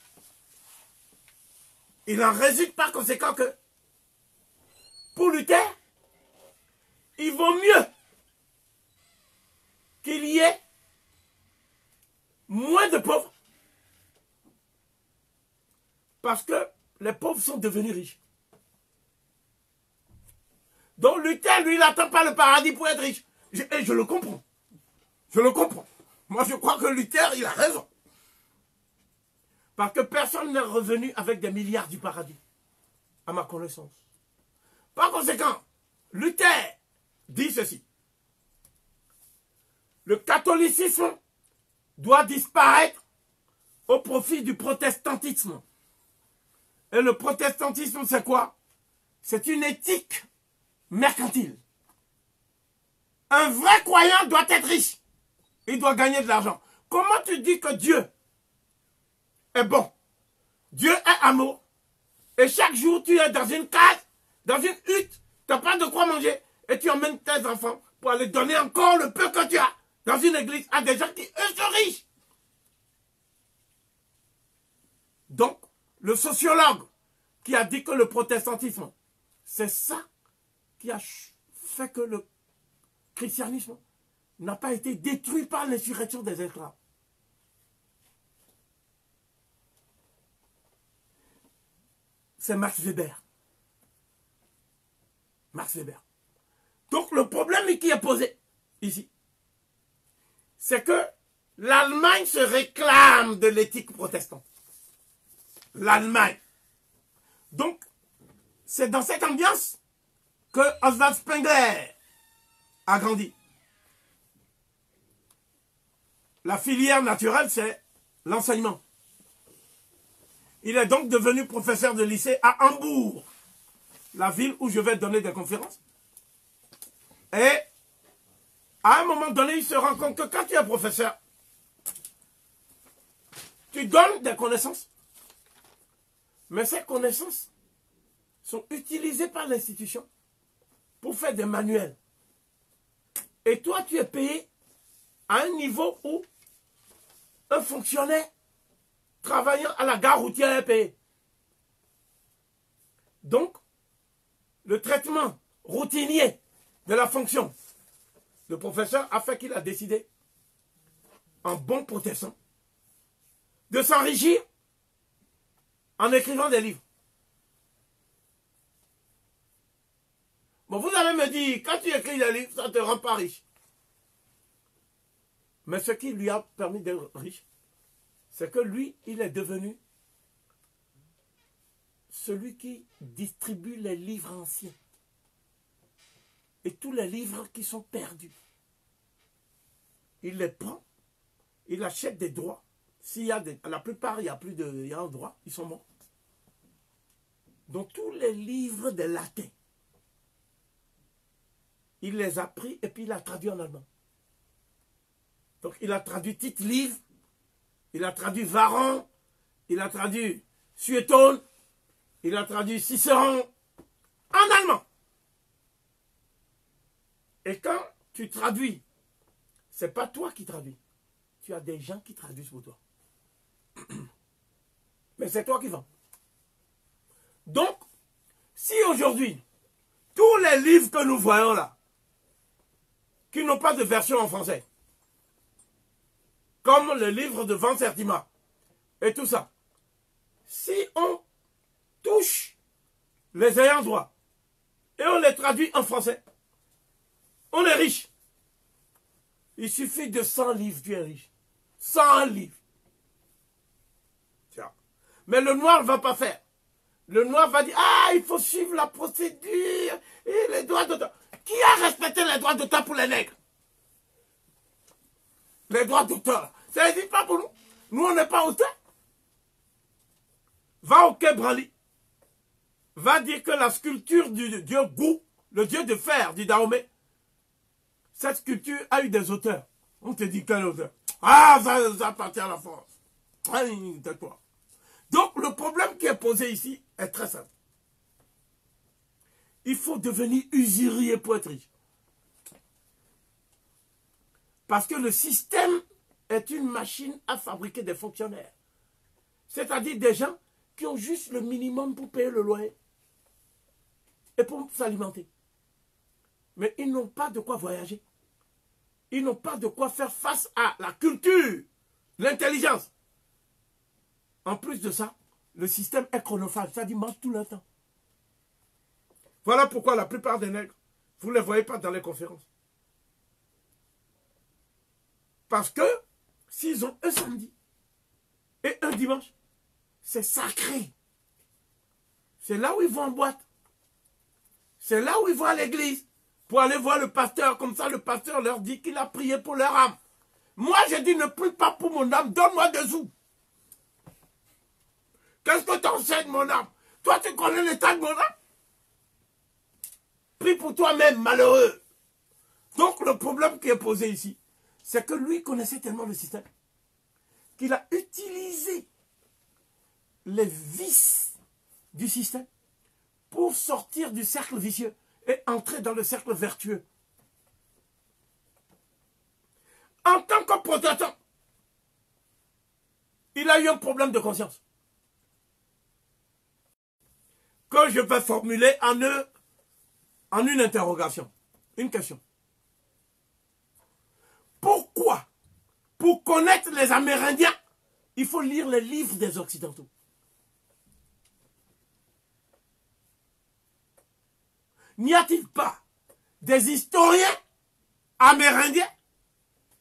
Il en résulte par conséquent que pour Luther, il vaut mieux qu'il y ait moins de pauvres parce que les pauvres sont devenus riches. Donc Luther, lui, il n'attend pas le paradis pour être riche. Et je le comprends. Je le comprends. Moi, je crois que Luther, il a raison. Parce que personne n'est revenu avec des milliards du paradis, à ma connaissance. Par conséquent, Luther dit ceci. Le catholicisme doit disparaître au profit du protestantisme. Et le protestantisme, c'est quoi? C'est une éthique mercantile. Un vrai croyant doit être riche. Il doit gagner de l'argent. Comment tu dis que Dieu est bon? Dieu est amour. Et chaque jour, tu es dans une case, dans une hutte, tu n'as pas de quoi manger, et tu emmènes tes enfants pour aller donner encore le peu que tu as dans une église à des gens qui, eux, sont riches. Donc, le sociologue qui a dit que le protestantisme, c'est ça qui a fait que le christianisme n'a pas été détruit par l'insurrection des esclaves. C'est Max Weber. Max Weber. Donc le problème qui est posé ici, c'est que l'Allemagne se réclame de l'éthique protestante. L'Allemagne. Donc, c'est dans cette ambiance que Oswald Spengler a grandi. La filière naturelle, c'est l'enseignement. Il est donc devenu professeur de lycée à Hambourg, la ville où je vais donner des conférences. Et à un moment donné, il se rend compte que quand tu es professeur, tu donnes des connaissances, mais ces connaissances sont utilisées par l'institution pour faire des manuels. Et toi, tu es payé à un niveau où un fonctionnaire travaillant à la gare routière est payé. Donc, le traitement routinier de la fonction, le professeur a fait qu'il a décidé, en bon protestant, de s'enrichir en écrivant des livres. Bon, vous allez me dire, quand tu écris des livres, ça ne te rend pas riche. Mais ce qui lui a permis d'être riche, c'est que lui, il est devenu celui qui distribue les livres anciens. Et tous les livres qui sont perdus. Il les prend, il achète des droits. S'il y a la plupart, il y a plus de, il y a un droit, ils sont morts. Donc tous les livres de latin, il les a pris et puis il a traduit en allemand. Donc il a traduit Tite-Live, il a traduit Varron, il a traduit Suétone, il a traduit Cicéron en allemand. Et quand tu traduis, ce n'est pas toi qui traduis. Tu as des gens qui traduisent pour toi. Mais c'est toi qui vends. Donc, si aujourd'hui, tous les livres que nous voyons là, qui n'ont pas de version en français, comme le livre de Van Sertima et tout ça, si on touche les ayants droit et on les traduit en français, on est riche. Il suffit de 100 livres, tu es riche. 100 livres. Tiens. Mais le noir ne va pas faire. Le noir va dire, ah, il faut suivre la procédure et les droits d'auteur. Qui a respecté les droits d'auteur pour les nègres? Les droits d'auteur. Ça n'existe pas pour nous. Nous, on n'est pas auteurs. Va au Quai Branly. Va dire que la sculpture du dieu Gou, le dieu de fer du Dahomey, cette sculpture a eu des auteurs. On te dit quel auteur? Ah, ça appartient à la France. Tais-toi. Donc, le problème qui est posé ici est très simple. Il faut devenir usurier pour être riche. Parce que le système est une machine à fabriquer des fonctionnaires. C'est-à-dire des gens qui ont juste le minimum pour payer le loyer et pour s'alimenter. Mais ils n'ont pas de quoi voyager. Ils n'ont pas de quoi faire face à la culture, l'intelligence. En plus de ça, le système est chronophage, c'est-à-dire mange tout le temps. Voilà pourquoi la plupart des nègres, vous ne les voyez pas dans les conférences. Parce que s'ils ont un samedi et un dimanche, c'est sacré. C'est là où ils vont en boîte. C'est là où ils vont à l'église pour aller voir le pasteur. Comme ça, le pasteur leur dit qu'il a prié pour leur âme. Moi, j'ai dit, ne prie pas pour mon âme, donne-moi des sous. Qu'est-ce que t'enseignes, mon âme? Toi, tu connais l'état de mon âme? Prie pour toi-même, malheureux. Donc, le problème qui est posé ici, c'est que lui connaissait tellement le système qu'il a utilisé les vices du système pour sortir du cercle vicieux et entrer dans le cercle vertueux. En tant que protestant, il a eu un problème de conscience que je vais formuler en une interrogation, une question. Pourquoi, pour connaître les Amérindiens, il faut lire les livres des Occidentaux? N'y a-t-il pas des historiens amérindiens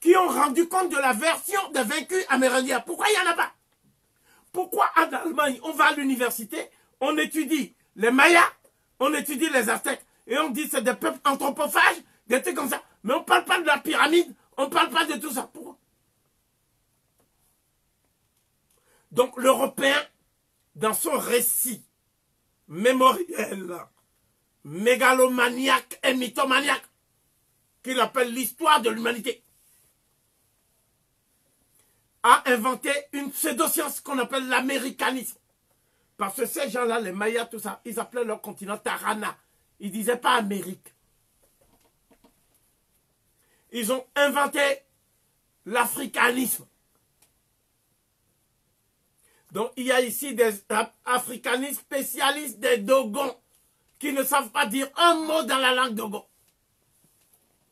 qui ont rendu compte de la version des vaincus amérindiens? Pourquoi il n'y en a pas? Pourquoi en Allemagne, on va à l'université, on étudie les Mayas, on étudie les Aztèques, et on dit que c'est des peuples anthropophages, des trucs comme ça, mais on ne parle pas de la pyramide, on ne parle pas de tout ça. Pourquoi? Donc l'Européen, dans son récit mémoriel, mégalomaniaque et mythomaniaque, qu'il appelle l'histoire de l'humanité, a inventé une pseudo-science qu'on appelle l'américanisme. Parce que ces gens-là, les Mayas, tout ça, ils appelaient leur continent Tarana. Ils ne disaient pas Amérique. Ils ont inventé l'africanisme. Donc il y a ici des africanistes spécialistes des Dogons qui ne savent pas dire un mot dans la langue Dogon.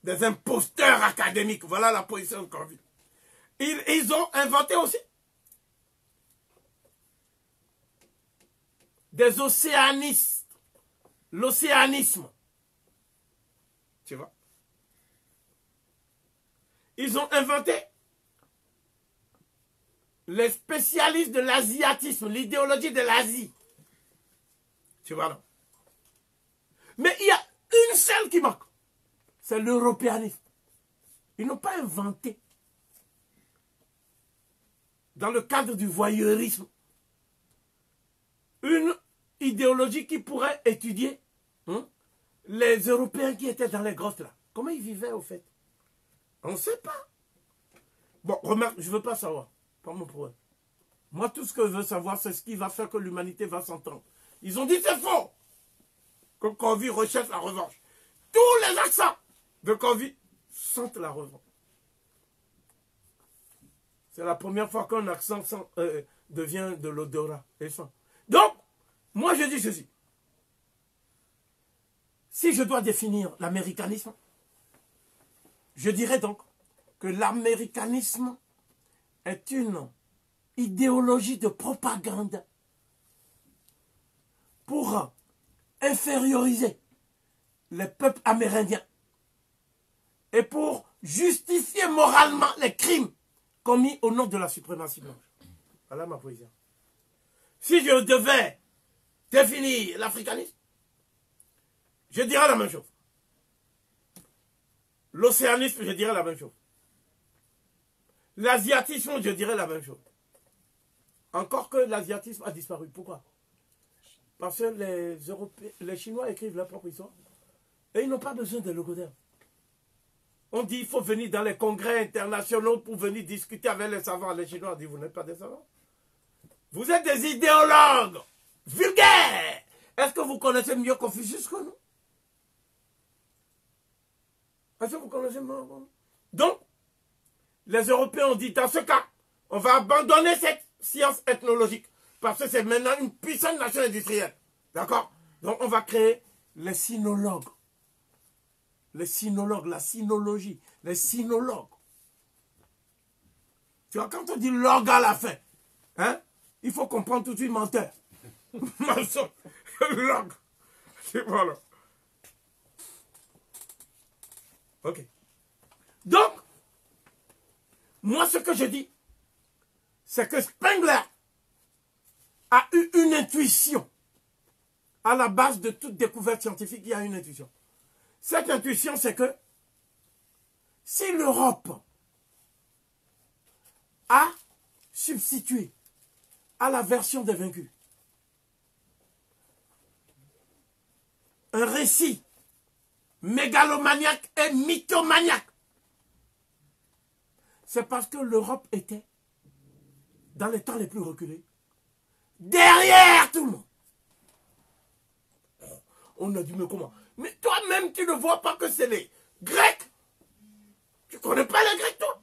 Des imposteurs académiques. Voilà la position qu'on vit. Ils ont inventé aussi des océanistes. L'océanisme. Tu vois? Ils ont inventé les spécialistes de l'asiatisme, l'idéologie de l'Asie. Tu vois, non? Mais il y a une seule qui manque. C'est l'européanisme. Ils n'ont pas inventé, dans le cadre du voyeurisme, une idéologie qui pourrait étudier les Européens qui étaient dans les grottes là. Comment ils vivaient au fait? On ne sait pas. Bon, remarque, je ne veux pas savoir. Pas mon problème. Moi, tout ce que je veux savoir, c'est ce qui va faire que l'humanité va s'entendre. Ils ont dit c'est faux. Que Covey recherche la revanche. Tous les accents de Covey sentent la revanche. C'est la première fois qu'un accent devient de l'odorat. Donc, moi je dis ceci. Si je dois définir l'américanisme, je dirais donc que l'américanisme est une idéologie de propagande pour inférioriser les peuples amérindiens et pour justifier moralement les crimes commis au nom de la suprématie blanche. Voilà ma position. Si je devais définir l'africanisme, je dirais la même chose. L'océanisme, je dirais la même chose. L'asiatisme, je dirais la même chose. Encore que l'asiatisme a disparu. Pourquoi? Parce que les Chinois écrivent leur propre histoire. Et ils n'ont pas besoin de logothèmes. On dit qu'il faut venir dans les congrès internationaux pour venir discuter avec les savants. Les Chinois disent, vous n'êtes pas des savants. Vous êtes des idéologues vulgaires. Est-ce que vous connaissez mieux Confucius que nous? Est-ce que vous connaissez mieux que nous? Donc, les Européens ont dit, dans ce cas, on va abandonner cette science ethnologique. Parce que c'est maintenant une puissante nation industrielle. D'accord? Donc, on va créer les sinologues. Les sinologues, la sinologie. Les sinologues. Tu vois, quand on dit log à la fin, hein, il faut comprendre tout de suite menteur. Mensonge. Log. Voilà. Ok. Donc, moi, ce que je dis, c'est que Spengler a eu une intuition. À la base de toute découverte scientifique, il y a une intuition. Cette intuition, c'est que si l'Europe a substitué à la version des vaincus un récit mégalomaniaque et mythomaniaque, c'est parce que l'Europe était, dans les temps les plus reculés, derrière tout le monde. On a dit, mais comment? Mais toi-même, tu ne vois pas que c'est les Grecs. Tu ne connais pas les Grecs, toi?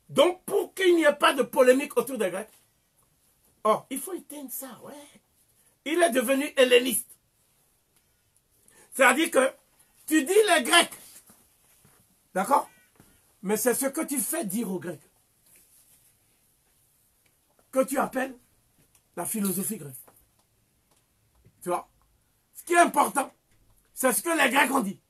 Donc, pour qu'il n'y ait pas de polémique autour des Grecs, oh, il faut éteindre ça, ouais. Il est devenu helléniste. C'est-à-dire que tu dis les Grecs. D'accord? Mais c'est ce que tu fais dire aux Grecs que tu appelles la philosophie grecque. Tu vois? Ce qui est important, c'est ce que les Grecs ont dit.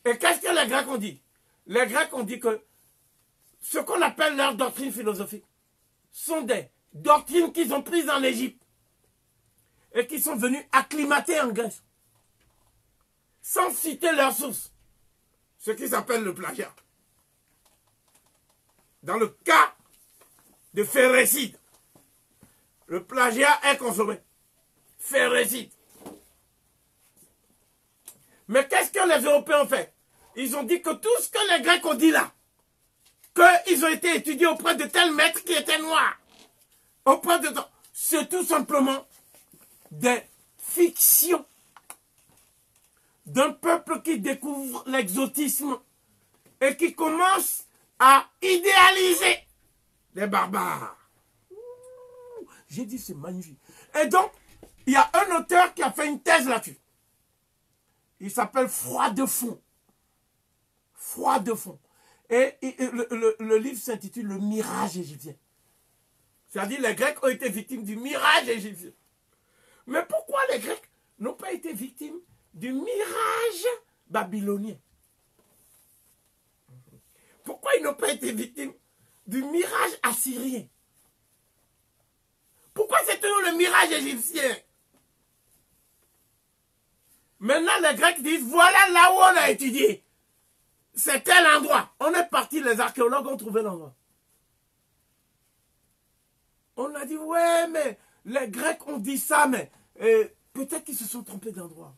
Et qu'est-ce que les Grecs ont dit? Les Grecs ont dit que ce qu'on appelle leurs doctrines philosophiques sont des doctrines qu'ils ont prises en Égypte et qui sont venues acclimater en Grèce, sans citer leurs sources. Ce qui s'appelle le plagiat. Dans le cas de Phérécide, le plagiat est consommé. Phérécide. Mais qu'est-ce que les Européens ont fait? Ils ont dit que tout ce que les Grecs ont dit là, qu'ils ont été étudiés auprès de tel maître qui était noir, auprès de... c'est tout simplement des fictions d'un peuple qui découvre l'exotisme et qui commence à idéaliser les barbares. J'ai dit, c'est magnifique. Et donc, il y a un auteur qui a fait une thèse là-dessus. Il s'appelle Froidefond. Froidefond. Et le livre s'intitule Le mirage égyptien. C'est-à-dire, les Grecs ont été victimes du mirage égyptien. Mais pourquoi les Grecs n'ont pas été victimes du mirage babylonien? Pourquoi ils n'ont pas été victimes du mirage assyrien? Pourquoi c'est toujours le mirage égyptien? Maintenant, les Grecs disent, voilà là où on a étudié. C'est tel endroit. On est parti, les archéologues ont trouvé l'endroit. On a dit, ouais, mais les Grecs ont dit ça, mais peut-être qu'ils se sont trompés d'endroit.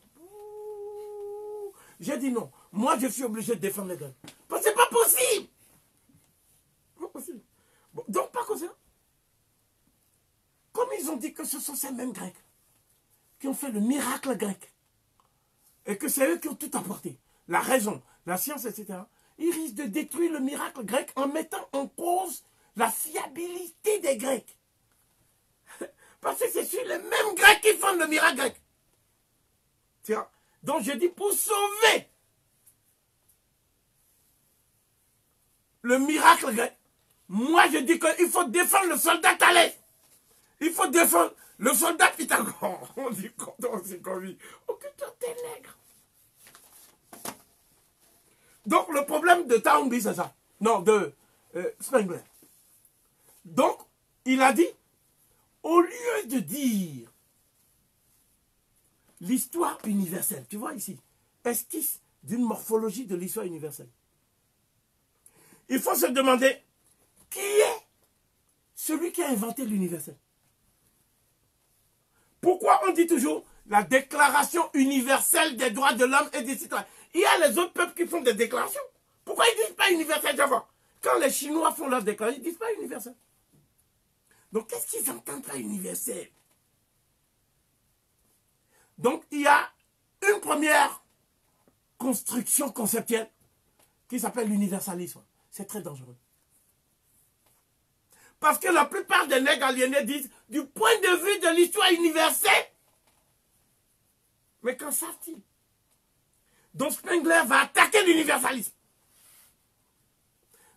J'ai dit non. Moi, je suis obligé de défendre les Grecs. Parce que c'est pas possible. Pas possible. Bon, donc, par contre, comme ils ont dit que ce sont ces mêmes Grecs qui ont fait le miracle grec, et que c'est eux qui ont tout apporté, la raison, la science, etc., ils risquent de détruire le miracle grec en mettant en cause la fiabilité des Grecs. Parce que c'est sur les mêmes Grecs qui font le miracle grec. Tiens, donc je dis, pour sauver le miracle grec, moi je dis qu'il faut défendre le soldat Thalès. Il faut défendre le soldat Pythagore. On dit quand on s'est connu. Occupe-toi tes nègres. Donc le problème de Townshend, c'est ça. Non, de Spengler. Donc, il a dit, au lieu de dire l'histoire universelle, tu vois ici, esquisse d'une morphologie de l'histoire universelle, il faut se demander qui est celui qui a inventé l'universel. Pourquoi on dit toujours la déclaration universelle des droits de l'homme et des citoyens? Il y a les autres peuples qui font des déclarations. Pourquoi ils ne disent pas universel d'abord? quand les Chinois font leur déclaration, ils ne disent pas universel. Donc, qu'est-ce qu'ils entendent par universel? Donc, il y a une première construction conceptuelle qui s'appelle l'universalisme. C'est très dangereux. Parce que la plupart des nègres aliénés disent, du point de vue de l'histoire universelle, mais qu'en savent-ils? Donc Spengler va attaquer l'universalisme.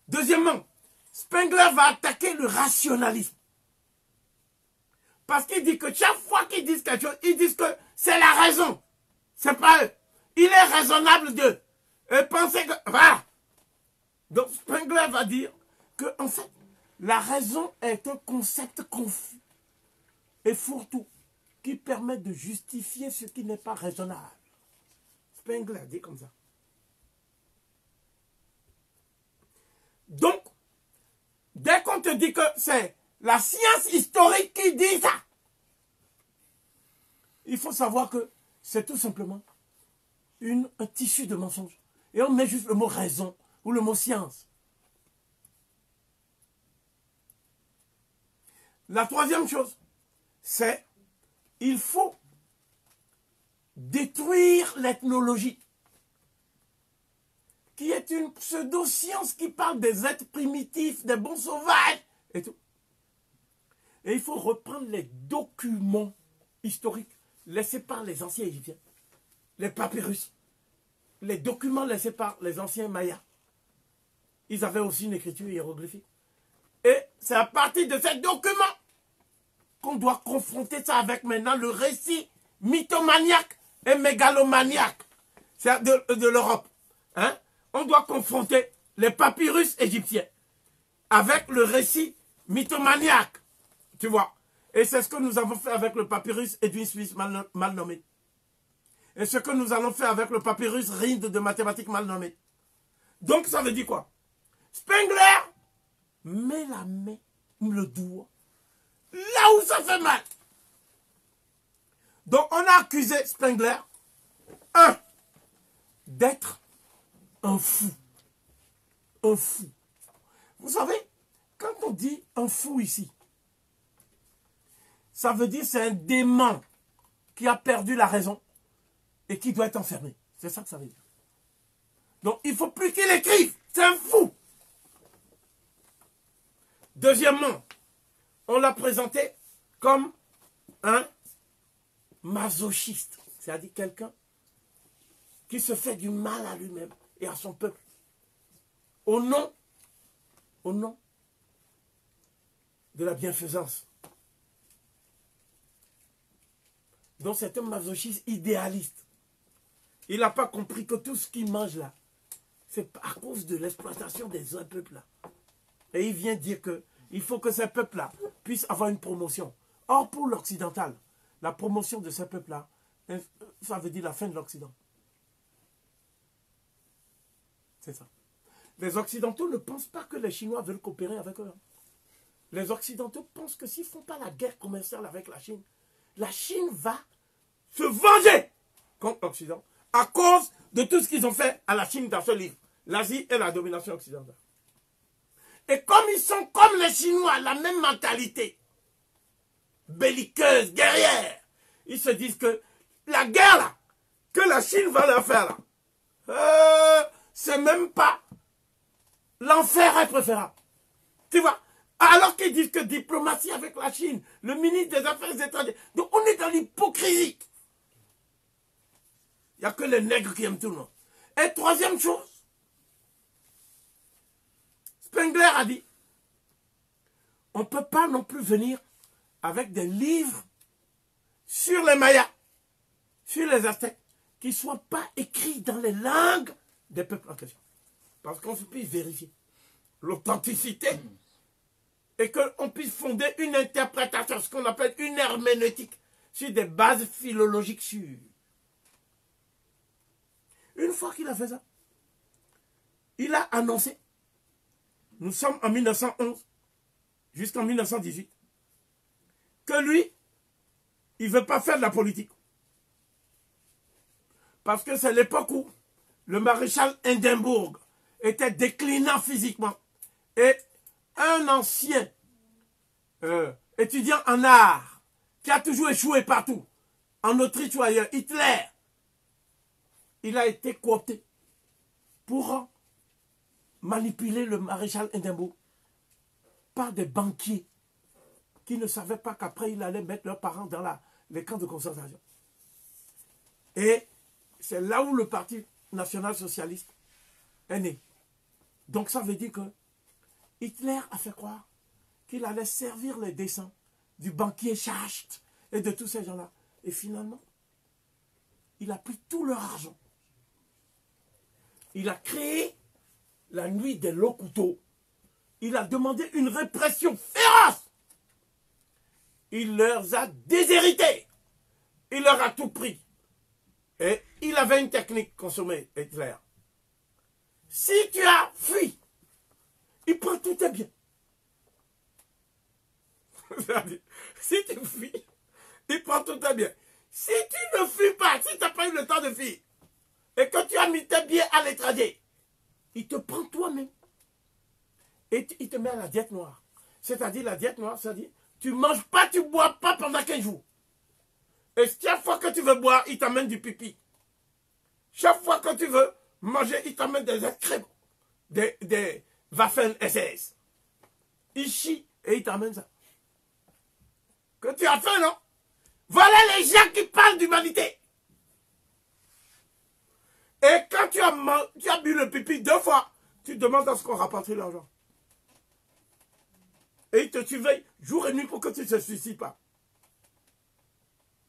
Deuxièmement, Spengler va attaquer le rationalisme. Parce qu'il dit que chaque fois qu'ils disent quelque chose, ils disent que c'est la raison. C'est pas eux. Il est raisonnable d'eux. Et pensez que... Voilà. Donc Spengler va dire que, en fait, la raison est un concept confus et fourre-tout qui permet de justifier ce qui n'est pas raisonnable. Spengler dit comme ça. Donc, dès qu'on te dit que c'est la science historique qui dit ça, il faut savoir que c'est tout simplement un tissu de mensonges. Et on met juste le mot raison ou le mot science. La troisième chose, c'est il faut détruire l'ethnologie, qui est une pseudo-science qui parle des êtres primitifs, des bons sauvages et tout. Et il faut reprendre les documents historiques laissés par les anciens Égyptiens, les papyrus, les documents laissés par les anciens Mayas. Ils avaient aussi une écriture hiéroglyphique. Et c'est à partir de ces documents qu'on doit confronter ça avec maintenant le récit mythomaniaque et mégalomaniaque de l'Europe. Hein? On doit confronter les papyrus égyptiens avec le récit mythomaniaque. Tu vois? Et c'est ce que nous avons fait avec le papyrus Edwin Smith mal nommé. Et ce que nous allons faire avec le papyrus Rind de mathématiques mal nommé. Donc ça veut dire quoi? Spengler met la main, le doigt, là où ça fait mal. Donc on a accusé Spengler, d'être un fou. Un fou. Vous savez, quand on dit un fou ici, ça veut dire c'est un dément qui a perdu la raison et qui doit être enfermé. C'est ça que ça veut dire. Donc il ne faut plus qu'il écrive. C'est un fou. Deuxièmement, on l'a présenté comme un masochiste. C'est-à-dire quelqu'un qui se fait du mal à lui-même et à son peuple. Au nom de la bienfaisance. Donc c'est un masochiste idéaliste. Il n'a pas compris que tout ce qu'il mange là, c'est à cause de l'exploitation des peuples là. Et il vient dire qu'il faut que ces peuples-là puissent avoir une promotion. Or, pour l'occidental, la promotion de ces peuples-là, ça veut dire la fin de l'Occident. C'est ça. Les Occidentaux ne pensent pas que les Chinois veulent coopérer avec eux. Les Occidentaux pensent que s'ils ne font pas la guerre commerciale avec la Chine va se venger contre l'Occident à cause de tout ce qu'ils ont fait à la Chine dans ce livre. L'Asie et la domination occidentale. Et comme ils sont comme les Chinois, la même mentalité, belliqueuse, guerrière, ils se disent que la guerre là, que la Chine va leur faire là, c'est même pas l'enfer est préférable. Tu vois? Alors qu'ils disent que diplomatie avec la Chine, le ministre des Affaires étrangères, donc on est dans l'hypocrisie. Il n'y a que les nègres qui aiment tout le monde. Et troisième chose, Spengler a dit, on ne peut pas non plus venir avec des livres sur les Mayas, sur les Aztèques, qui ne soient pas écrits dans les langues des peuples en question. Parce qu'on puisse vérifier l'authenticité et qu'on puisse fonder une interprétation, ce qu'on appelle une herméneutique, sur des bases philologiques sûres. Une fois qu'il a fait ça, il a annoncé, nous sommes en 1911 jusqu'en 1918, que lui, il ne veut pas faire de la politique. Parce que c'est l'époque où le maréchal Hindenburg était déclinant physiquement Et un ancien étudiant en art qui a toujours échoué partout, en Autriche ou ailleurs, Hitler, il a été coopté pour manipuler le maréchal Hindenburg par des banquiers qui ne savaient pas qu'après il allait mettre leurs parents dans les camps de concentration. Et c'est là où le Parti national-socialiste est né. Donc ça veut dire que Hitler a fait croire qu'il allait servir les desseins du banquier Schacht et de tous ces gens-là. Et finalement, il a pris tout leur argent. Il a créé la nuit des longs couteaux. Il a demandé une répression féroce. Il leur a déshérités. Il leur a tout pris. Et il avait une technique consommée, Hitler. Si tu as fui, il prend tous tes biens. Si tu fuis, il prend tous tes biens. Si tu ne fuis pas, si tu n'as pas eu le temps de fuir, et que tu as mis tes biens à l'étranger, il te prend toi-même. Et il te met à la diète noire. C'est-à-dire, la diète noire, c'est-à-dire, tu ne manges pas, tu ne bois pas pendant 15 jours. Et chaque fois que tu veux boire, il t'amène du pipi. Chaque fois que tu veux manger, il t'amène des excréments, des Waffen-SS. Il chie et il t'amène ça. Que tu as faim, non? Voilà les gens qui parlent d'humanité. Et quand tu as bu le pipi 2 fois, tu demandes à ce qu'on rapatrie l'argent. Et il te surveille jour et nuit pour que tu ne te suicides pas.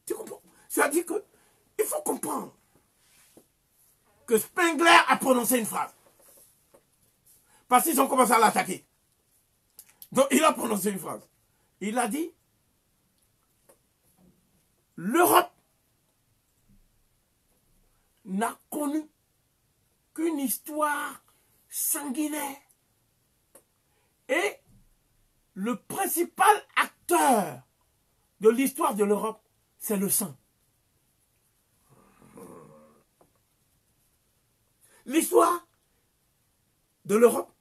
Tu comprends? C'est-à-dire qu'il faut comprendre que Spengler a prononcé une phrase. Parce qu'ils ont commencé à l'attaquer. Donc il a prononcé une phrase. Il a dit, l'Europe n'a connu qu'une histoire sanguinaire. Et le principal acteur de l'histoire de l'Europe, c'est le sang. L'histoire de l'Europe,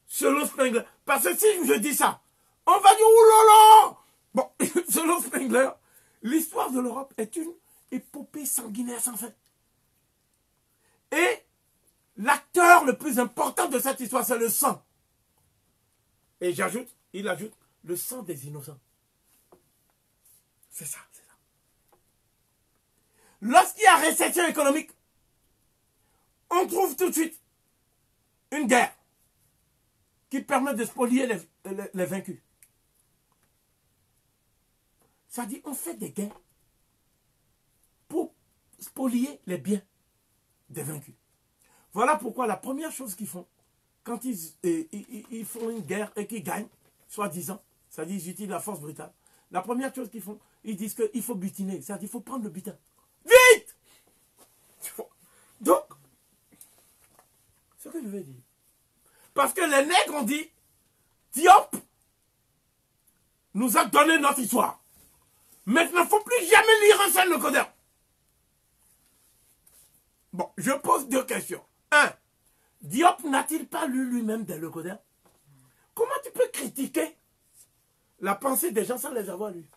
selon Spengler, parce que si je dis ça, on va dire, oulala! Bon, selon Spengler, l'histoire de l'Europe est une épopée sanguinaire sans fin. Et l'acteur le plus important de cette histoire, c'est le sang. Et il ajoute, le sang des innocents. C'est ça, c'est ça. Lorsqu'il y a récession économique, on trouve tout de suite une guerre qui permet de spolier les vaincus. Ça dit, on fait des guerres pour spolier les biens des vaincus. Voilà pourquoi la première chose qu'ils font, quand ils font une guerre et qu'ils gagnent, soi-disant, c'est-à-dire ils utilisent la force brutale, la première chose qu'ils font, ils disent qu'il faut butiner, c'est-à-dire qu'il faut prendre le butin. Vite! Donc, ce que je veux dire, parce que les nègres ont dit, Diop nous a donné notre histoire. Maintenant, il ne faut plus jamais lire un seul le Coran. Bon, je pose 2 questions. 1. Diop n'a-t-il pas lu lui-même des le Coran? Comment tu peux critiquer la pensée des gens sans les avoir lus?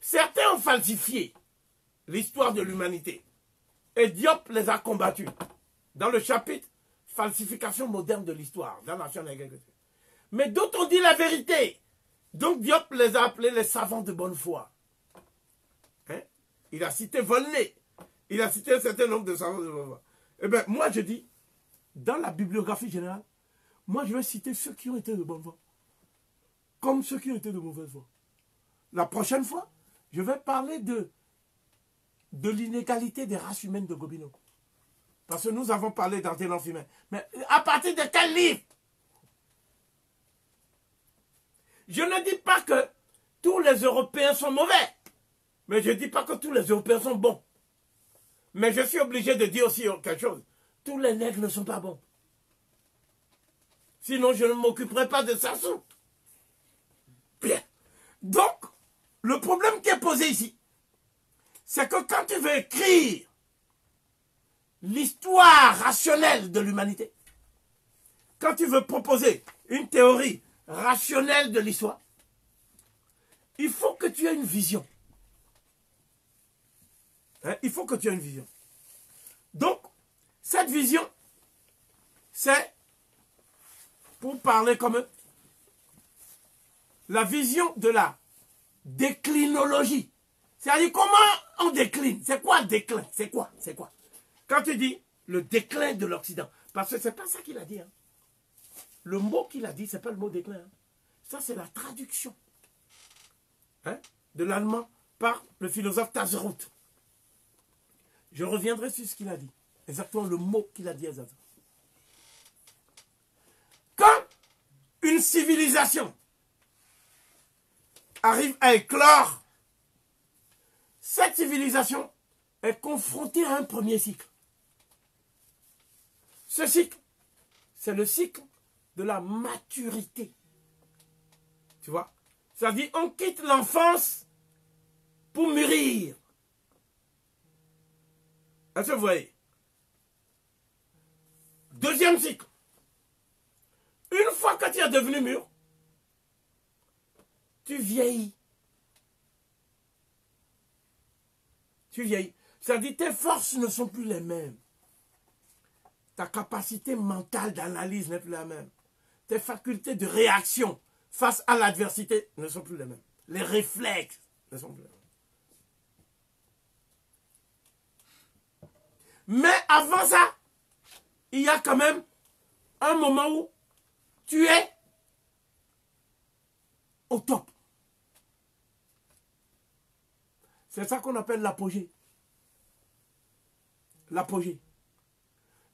Certains ont falsifié l'histoire de l'humanité. Et Diop les a combattus. Dans le chapitre falsification moderne de l'histoire, dans la Nation de l'agriculture. Mais d'autres ont dit la vérité. Donc Diop les a appelés les savants de bonne foi. Hein? Il a cité Volney. Il a cité un certain nombre de savants de bonne foi. Eh bien, moi je dis, dans la bibliographie générale, moi je vais citer ceux qui ont été de bonne foi. Comme ceux qui ont été de mauvaise foi. La prochaine fois, je vais parler de l'inégalité des races humaines de Gobineau. Parce que nous avons parlé d'anténance humaine. Mais à partir de quel livre? Je ne dis pas que tous les Européens sont mauvais. Mais je ne dis pas que tous les Européens sont bons. Mais je suis obligé de dire aussi quelque chose. Tous les nègres ne sont pas bons. Sinon, je ne m'occuperai pas de Sassou. Bien. Donc, le problème qui est posé ici, c'est que quand tu veux écrire l'histoire rationnelle de l'humanité, quand tu veux proposer une théorie rationnelle de l'histoire, il faut que tu aies une vision. Hein? Il faut que tu aies une vision. Donc, cette vision, c'est, pour parler comme eux, la vision de la déclinologie. C'est-à-dire comment on décline. C'est quoi le déclin? C'est quoi? C'est quoi? Quand tu dis le déclin de l'Occident, parce que c'est pas ça qu'il a dit. Hein. Le mot qu'il a dit, c'est pas le mot déclin. Hein. Ça, c'est la traduction de l'allemand par le philosophe Tazerout. Je reviendrai sur ce qu'il a dit. Exactement le mot qu'il a dit à Zaza. Quand une civilisation arrive à éclore, cette civilisation est confrontée à un premier cycle. Ce cycle, c'est le cycle de la maturité. Tu vois? C'est-à-dire, on quitte l'enfance pour mûrir. Est-ce que vous voyez? Deuxième cycle. Une fois que tu es devenu mûr, tu vieillis. Tu vieillis. C'est-à-dire, tes forces ne sont plus les mêmes. Ta capacité mentale d'analyse n'est plus la même. Tes facultés de réaction face à l'adversité ne sont plus les mêmes. Les réflexes ne sont plus les mêmes. Mais avant ça, il y a quand même un moment où tu es au top. C'est ça qu'on appelle l'apogée. L'apogée.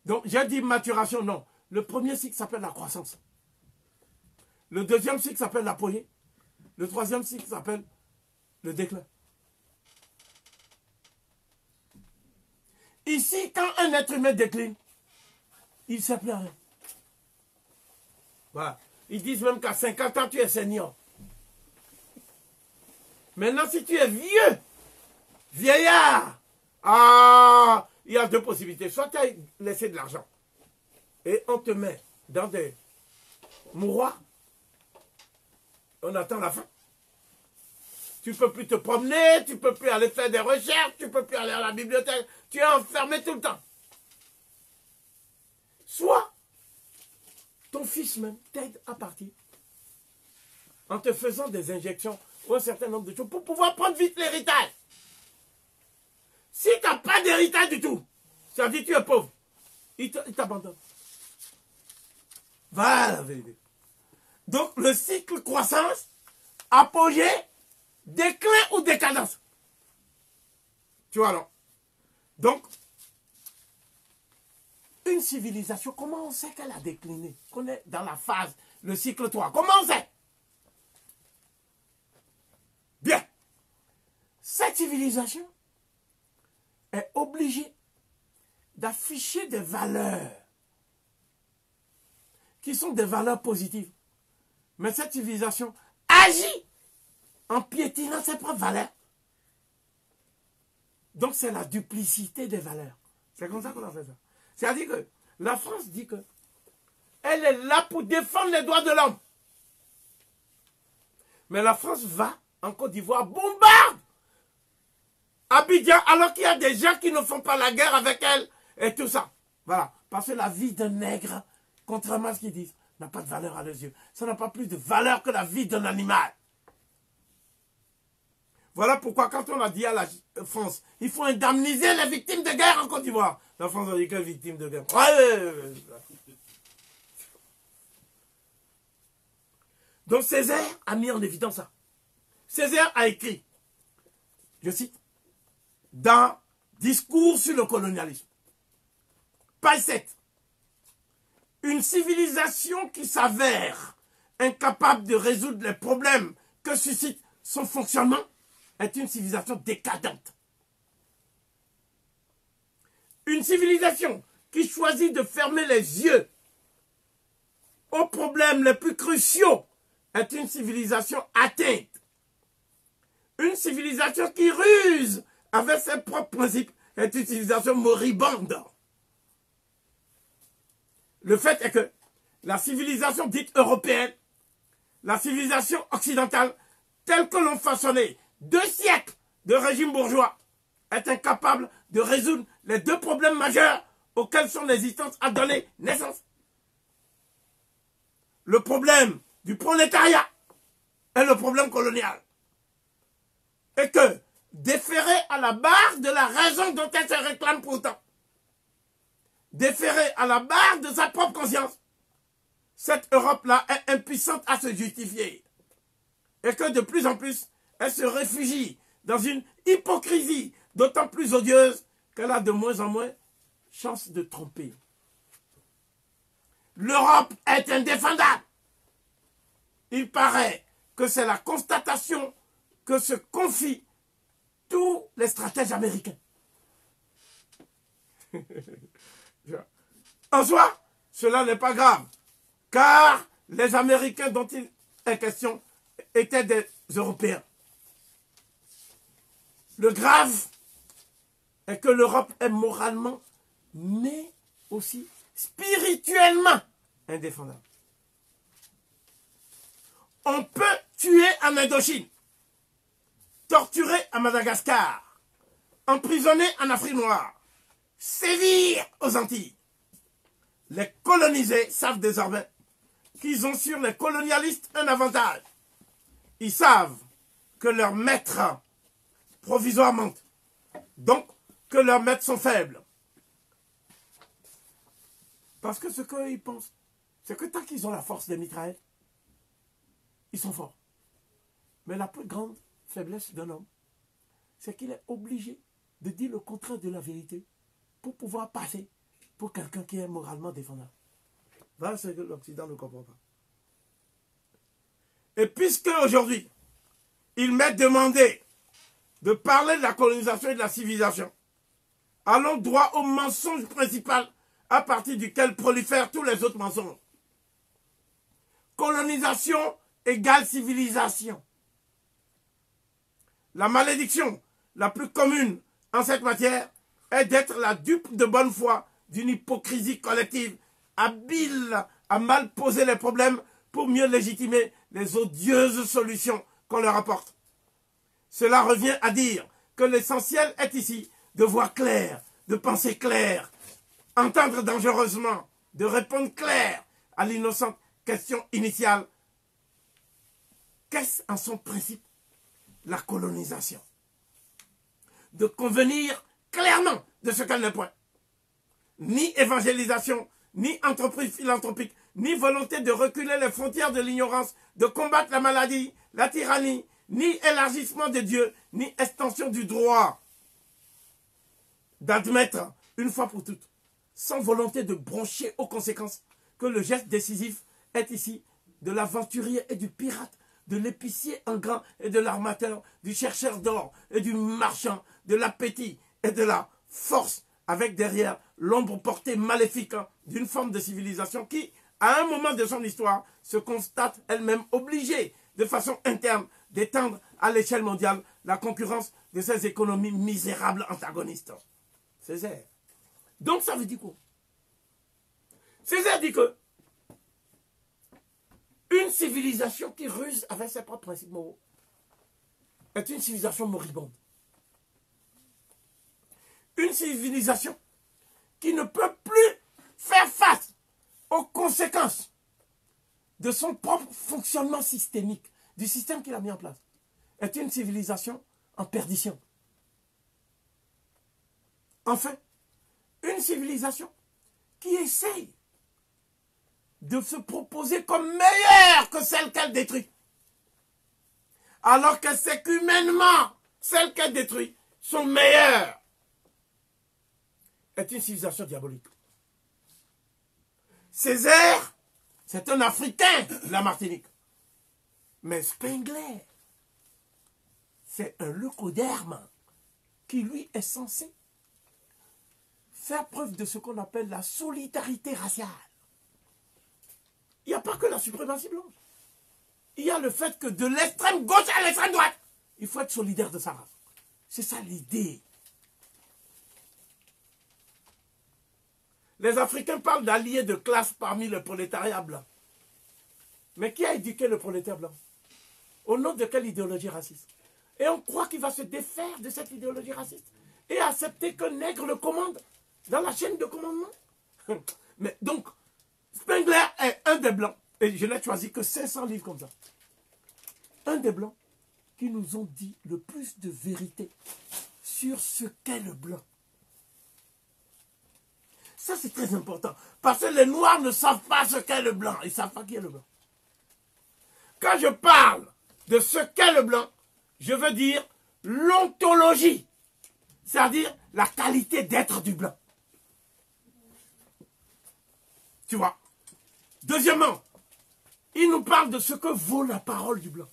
Donc, j'ai dit maturation, non. Le premier cycle s'appelle la croissance. Le deuxième cycle s'appelle l'apogée. Le troisième cycle s'appelle le déclin. Ici, quand un être humain décline, il ne sait plus rien. Voilà. Ils disent même qu'à 50 ans, tu es senior. Maintenant, si tu es vieux, vieillard, il y a deux possibilités. Soit tu as laissé de l'argent et on te met dans des mouroirs. On attend la fin. Tu ne peux plus te promener, tu ne peux plus aller faire des recherches, tu ne peux plus aller à la bibliothèque. Tu es enfermé tout le temps. Soit ton fils même t'aide à partir en te faisant des injections ou un certain nombre de choses pour pouvoir prendre vite l'héritage. Si tu n'as pas d'héritage du tout, ça veut dire que tu es pauvre, il t'abandonne. Voilà la vérité. Donc le cycle croissance, apogée, déclin ou décadence. Tu vois non? Donc, une civilisation, comment on sait qu'elle a décliné? Qu'on est dans la phase, le cycle 3. Comment on sait? Bien. Cette civilisation est obligée d'afficher des valeurs qui sont des valeurs positives. Mais cette civilisation agit en piétinant ses propres valeurs. Donc c'est la duplicité des valeurs. C'est comme ça qu'on a fait ça. C'est-à-dire que la France dit que elle est là pour défendre les droits de l'homme. Mais la France va en Côte d'Ivoire, bombarde Abidjan, alors qu'il y a des gens qui ne font pas la guerre avec elle et tout ça. Voilà. Parce que la vie d'un nègre, contrairement à ce qu'ils disent, n'a pas de valeur à leurs yeux. Ça n'a pas plus de valeur que la vie d'un animal. Voilà pourquoi quand on a dit à la France, il faut indemniser les victimes de guerre en Côte d'Ivoire. La France a dit que victime de guerre. Donc Césaire a mis en évidence ça. Césaire a écrit, je cite, dans Discours sur le colonialisme, page 7, une civilisation qui s'avère incapable de résoudre les problèmes que suscite son fonctionnement est une civilisation décadente. Une civilisation qui choisit de fermer les yeux aux problèmes les plus cruciaux est une civilisation atteinte. Une civilisation qui ruse avec ses propres principes est une civilisation moribonde. Le fait est que la civilisation dite européenne, la civilisation occidentale, telle que l'ont façonné 2 siècles de régime bourgeois, est incapable de résoudre les 2 problèmes majeurs auxquels son existence a donné naissance. Le problème du prolétariat et le problème colonial. Et que, déférée à la barre de la raison dont elle se réclame pourtant, déférée à la barre de sa propre conscience, cette Europe-là est impuissante à se justifier. Et que de plus en plus, elle se réfugie dans une hypocrisie d'autant plus odieuse qu'elle a de moins en moins chance de tromper. L'Europe est indéfendable. Il paraît que c'est la constatation que se confient tous les stratèges américains. En soi, cela n'est pas grave, car les Américains dont il est question étaient des Européens. Le grave est que l'Europe est moralement, mais aussi spirituellement indéfendable. On peut tuer en Indochine, torturer à Madagascar, emprisonner en Afrique noire, sévir aux Antilles. Les colonisés savent désormais qu'ils ont sur les colonialistes un avantage. Ils savent que leurs maîtres provisoires mentent, donc que leurs maîtres sont faibles. Parce que ce qu'ils pensent, c'est que tant qu'ils ont la force des mitraillettes, ils sont forts. Mais la plus grande faiblesse d'un homme, c'est qu'il est obligé de dire le contraire de la vérité pour pouvoir passer pour quelqu'un qui est moralement défendable. Voilà ce que l'Occident ne comprend pas. Et puisque aujourd'hui, il m'est demandé de parler de la colonisation et de la civilisation, allons droit au mensonge principal à partir duquel prolifèrent tous les autres mensonges. Colonisation égale civilisation. La malédiction la plus commune en cette matière est d'être la dupe de bonne foi d'une hypocrisie collective, habile à mal poser les problèmes pour mieux légitimer les odieuses solutions qu'on leur apporte. Cela revient à dire que l'essentiel est ici de voir clair, de penser clair, entendre dangereusement, de répondre clair à l'innocente question initiale. Qu'est-ce en son principe la colonisation? De convenir clairement de ce qu'elle n'est point. Ni évangélisation, ni entreprise philanthropique, ni volonté de reculer les frontières de l'ignorance, de combattre la maladie, la tyrannie, ni élargissement de Dieu, ni extension du droit. D'admettre, une fois pour toutes, sans volonté de broncher aux conséquences, que le geste décisif est ici de l'aventurier et du pirate, de l'épicier en grand et de l'armateur, du chercheur d'or et du marchand, de l'appétit et de la force, avec derrière l'ombre portée maléfique d'une forme de civilisation qui, à un moment de son histoire, se constate elle-même obligée, de façon interne, d'étendre à l'échelle mondiale la concurrence de ces économies misérables antagonistes. Césaire. Donc ça veut dire quoi? Césaire dit que une civilisation qui ruse avec ses propres principes moraux est une civilisation moribonde. Une civilisation qui ne peut plus faire face aux conséquences de son propre fonctionnement systémique, du système qu'il a mis en place, est une civilisation en perdition. Enfin, une civilisation qui essaye de se proposer comme meilleure que celle qu'elle détruit, alors que c'est qu'humainement, celles qu'elle détruit sont meilleures, est une civilisation diabolique. Césaire, c'est un Africain de la Martinique. Mais Spengler, c'est un leucoderme qui, lui, est censé faire preuve de ce qu'on appelle la solidarité raciale. Il n'y a pas que la suprématie blanche. Il y a le fait que de l'extrême gauche à l'extrême droite, il faut être solidaire de sa race. C'est ça l'idée. Les Africains parlent d'alliés de classe parmi le prolétariat blanc. Mais qui a éduqué le prolétaire blanc? Au nom de quelle idéologie raciste? Et on croit qu'il va se défaire de cette idéologie raciste et accepter qu'un nègre le commande dans la chaîne de commandement. Mais donc, Spengler est un des blancs, et je n'ai choisi que 500 livres comme ça. Un des blancs qui nous ont dit le plus de vérité sur ce qu'est le blanc. Ça, c'est très important. Parce que les Noirs ne savent pas ce qu'est le blanc. Ils ne savent pas qui est le blanc. Quand je parle de ce qu'est le blanc, je veux dire l'ontologie. C'est-à-dire la qualité d'être du blanc. Tu vois. Deuxièmement, il nous parle de ce que vaut la parole du blanc.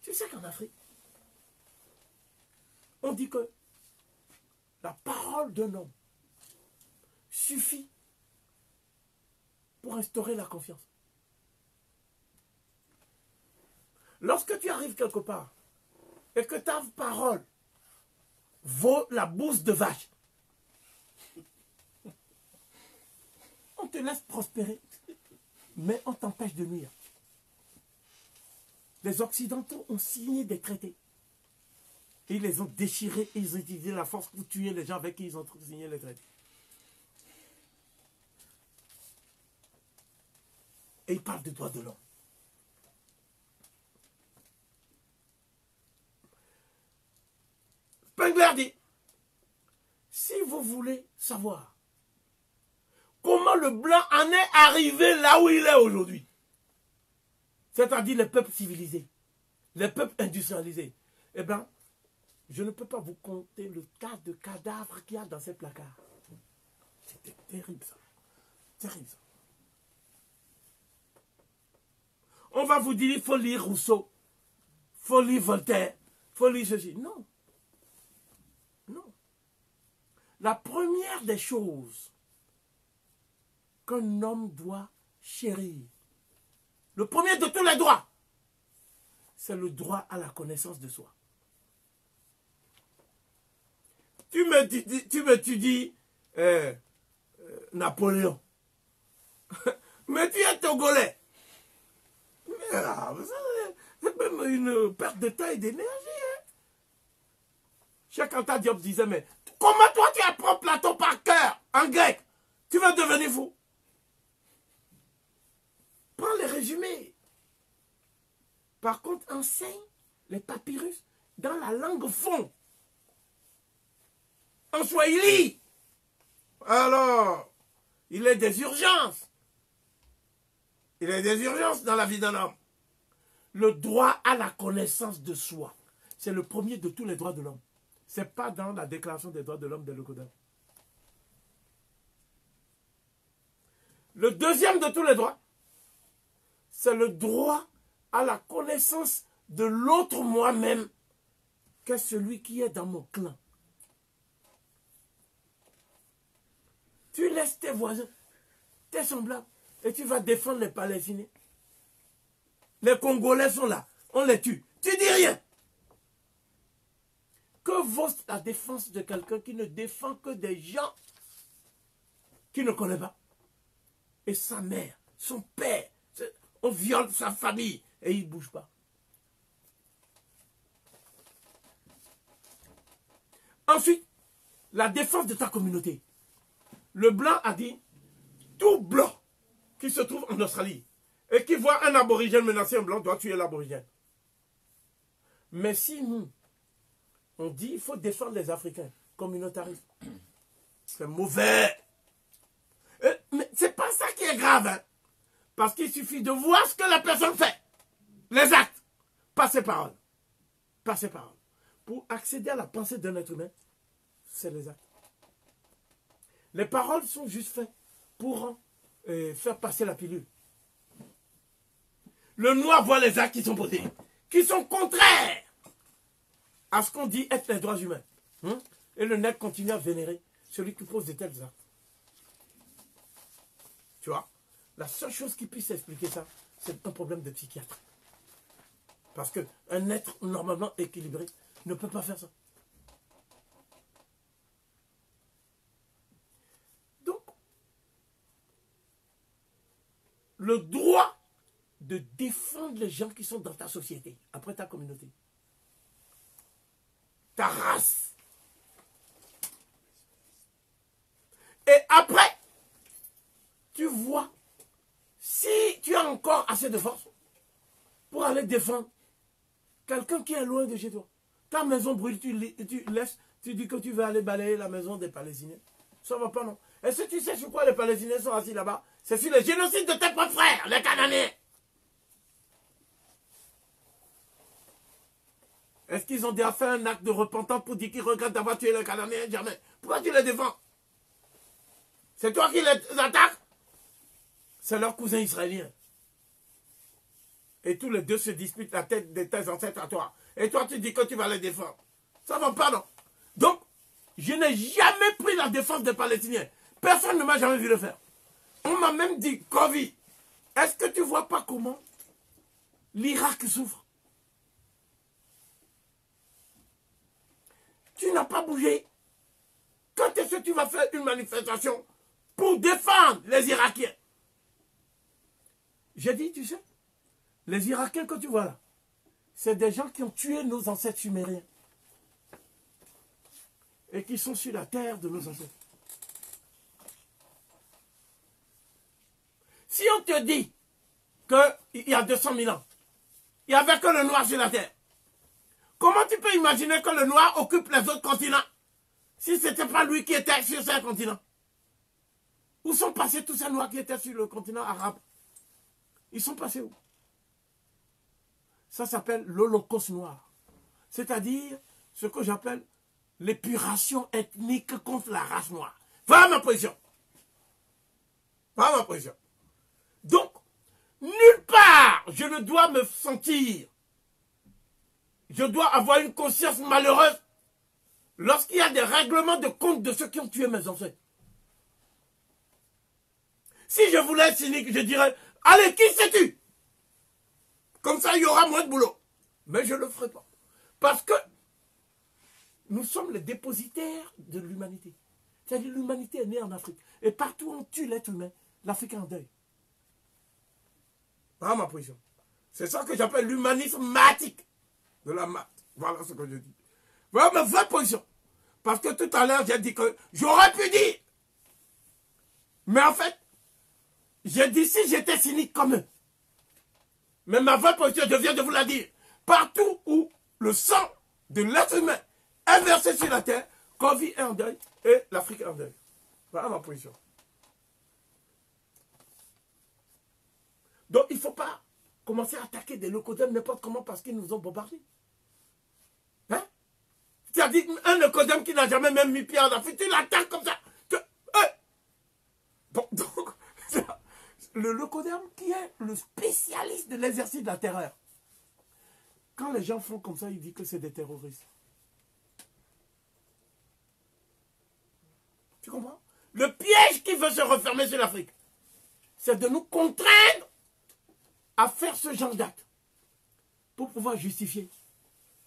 Tu sais qu'en Afrique, on dit que la parole d'un homme suffit pour instaurer la confiance. Lorsque tu arrives quelque part et que ta parole vaut la bouse de vache, on te laisse prospérer, mais on t'empêche de nuire. Les Occidentaux ont signé des traités. Et ils les ont déchirés et ils ont utilisé la force pour tuer les gens avec qui ils ont signé les traités. Et ils parlent des droits de l'homme. Spengler dit, si vous voulez savoir comment le blanc en est arrivé là où il est aujourd'hui, c'est-à-dire les peuples civilisés, les peuples industrialisés, eh bien, je ne peux pas vous compter le tas de cadavres qu'il y a dans ces placards. C'était terrible ça. Terrible ça. On va vous dire, il faut lire Rousseau, il faut lire Voltaire, il faut lire ceci. Non. Non. La première des choses qu'un homme doit chérir, le premier de tous les droits, c'est le droit à la connaissance de soi. Tu m'étudies Napoléon. Mais tu es Togolais. Mais c'est même une perte de temps et d'énergie. Hein? Cheikh Anta Diop disait, mais comment toi tu apprends Platon par cœur en grec? Tu vas devenir fou. Prends les résumés. Par contre, enseigne les papyrus dans la langue fond. En swahili. Alors, il est des urgences. Il est des urgences dans la vie d'un homme. Le droit à la connaissance de soi, c'est le premier de tous les droits de l'homme. Ce n'est pas dans la déclaration des droits de l'homme de l'Okoda. Le deuxième de tous les droits, c'est le droit à la connaissance de l'autre moi-même, qu'est celui qui est dans mon clan. Tu laisses tes voisins, tes semblables, et tu vas défendre les Palestiniens. Les Congolais sont là, on les tue. Tu dis rien. Que vaut la défense de quelqu'un qui ne défend que des gens qu'il ne connaît pas? Et sa mère, son père, on viole sa famille et il ne bouge pas. Ensuite, la défense de ta communauté. Le blanc a dit, tout blanc qui se trouve en Australie et qui voit un aborigène menacer un blanc doit tuer l'aborigène. Mais si nous, on dit il faut défendre les Africains communautaristes, c'est mauvais. Mais c'est pas ça qui est grave. Hein? Parce qu'il suffit de voir ce que la personne fait. Les actes. Pas ses paroles. Pas ses paroles. Pour accéder à la pensée d'un être humain, c'est les actes. Les paroles sont juste faites pour faire passer la pilule. Le noir voit les actes qui sont posés, qui sont contraires à ce qu'on dit être les droits humains. Et le nègre continue à vénérer celui qui pose de tels actes. Tu vois, la seule chose qui puisse expliquer ça, c'est un problème de psychiatre. Parce qu'un être normalement équilibré ne peut pas faire ça. Donc, le droit de défendre les gens qui sont dans ta société, après ta communauté. Ta race. Et après, tu vois si tu as encore assez de force pour aller défendre quelqu'un qui est loin de chez toi. Ta maison brûle, tu laisses, tu dis que tu vas aller balayer la maison des Palestiniens. Ça ne va pas, non. Est-ce que tu sais sur quoi les Palestiniens sont assis là-bas? C'est sur le génocide de tes propres frères, les Cananéens. Est-ce qu'ils ont déjà fait un acte de repentance pour dire qu'ils regrettent d'avoir tué les Cananéens? Jamais. Pourquoi tu les défends? C'est toi qui les attaques? C'est leurs cousins israéliens. Et tous les deux se disputent la tête de tes ancêtres à toi. Et toi, tu dis que tu vas les défendre. Ça ne va pas, non? Donc, je n'ai jamais pris la défense des Palestiniens. Personne ne m'a jamais vu le faire. On m'a même dit, Kovi, est-ce que tu ne vois pas comment l'Irak souffre? Tu n'as pas bougé. Quand est-ce que tu vas faire une manifestation pour défendre les Irakiens? J'ai dit, tu sais, les Irakiens que tu vois là, c'est des gens qui ont tué nos ancêtres sumériens. Et qui sont sur la terre de nos ancêtres. Si on te dit qu'il y a 200 000 ans, il n'y avait que le noir sur la terre, comment tu peux imaginer que le noir occupe les autres continents si ce n'était pas lui qui était sur ces continents? Où sont passés tous ces noirs qui étaient sur le continent arabe? Ils sont passés où? Ça s'appelle l'Holocauste noir. C'est-à-dire ce que j'appelle l'épuration ethnique contre la race noire. Voilà ma position. Voilà ma position. Donc, nulle part, je ne dois me sentir. Je dois avoir une conscience malheureuse lorsqu'il y a des règlements de compte de ceux qui ont tué mes ancêtres. Si je voulais être cynique, je dirais, allez, qui sais-tu? Comme ça, il y aura moins de boulot. Mais je ne le ferai pas. Parce que nous sommes les dépositaires de l'humanité. C'est-à-dire l'humanité est née en Afrique. Et partout où on tue l'être humain, l'Afrique est en deuil. Voilà ma position. C'est ça que j'appelle l'humanisme matique de la maths. Voilà ce que je dis. Voilà ma vraie position. Parce que tout à l'heure, j'ai dit que j'aurais pu dire. Mais en fait, j'ai dit si j'étais cynique comme eux. Mais ma vraie position, je viens de vous la dire. Partout où le sang de l'être humain est versé sur la terre, Kovi est en deuil et l'Afrique est en deuil. Voilà ma position. Donc il ne faut pas commencer à attaquer des locodèmes n'importe comment parce qu'ils nous ont bombardés. Hein? C'est-à-dire un locodème qui n'a jamais même mis pied en Afrique, tu l'attaques comme ça. Bon, donc, le locodème qui est le spécialiste de l'exercice de la terreur. Quand les gens font comme ça, ils disent que c'est des terroristes. Tu comprends? Le piège qui veut se refermer sur l'Afrique, c'est de nous contraindre à faire ce genre d'acte pour pouvoir justifier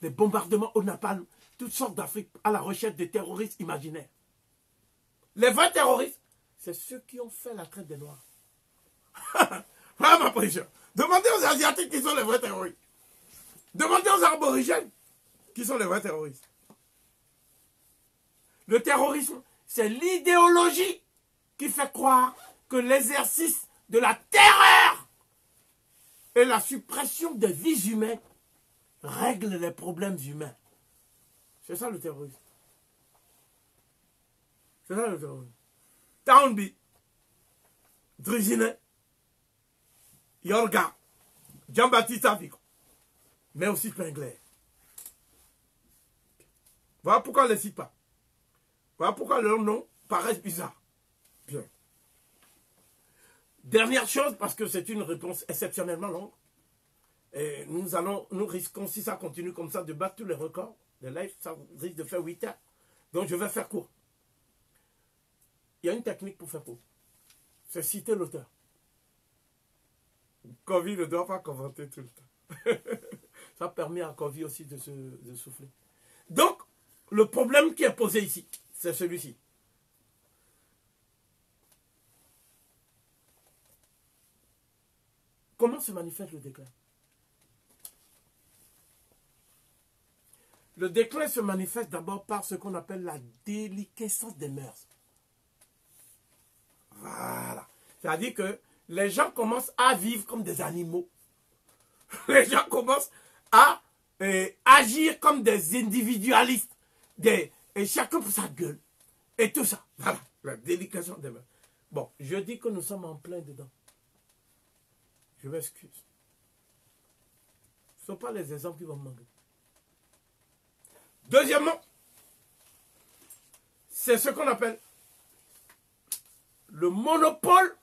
des bombardements au napalm, toutes sortes d'Afrique à la recherche des terroristes imaginaires. Les vrais terroristes, c'est ceux qui ont fait la traite des Noirs. Voilà ma position. Demandez aux Asiatiques qui sont les vrais terroristes. Demandez aux Aborigènes qui sont les vrais terroristes. Le terrorisme, c'est l'idéologie qui fait croire que l'exercice de la terreur et la suppression des vies humaines règle les problèmes humains. C'est ça le terrorisme. C'est ça le terrorisme. Townby, Drigine, Yorga, Jean-Baptiste Avico, mais aussi Pingler. Voilà pourquoi on ne les cite pas. Voilà pourquoi leurs noms paraissent bizarres. Bien. Dernière chose, parce que c'est une réponse exceptionnellement longue. Et nous risquons, si ça continue comme ça, de battre tous les records de live. Ça risque de faire 8 heures. Donc je vais faire court. Il y a une technique pour faire court. C'est citer l'auteur. Kovi ne doit pas commenter tout le temps. Ça permet à Kovi aussi de souffler. Donc, le problème qui est posé ici, c'est celui-ci. comment se manifeste le déclin? Le déclin se manifeste d'abord par ce qu'on appelle la déliquescence des mœurs. Voilà. C'est-à-dire que les gens commencent à vivre comme des animaux. Les gens commencent à agir comme des individualistes. Et chacun pour sa gueule. Et tout ça. Voilà. La déliquescence des mœurs. Bon, je dis que nous sommes en plein dedans. Je m'excuse. Ce ne sont pas les exemples qui vont me manquer. Deuxièmement, c'est ce qu'on appelle le monopole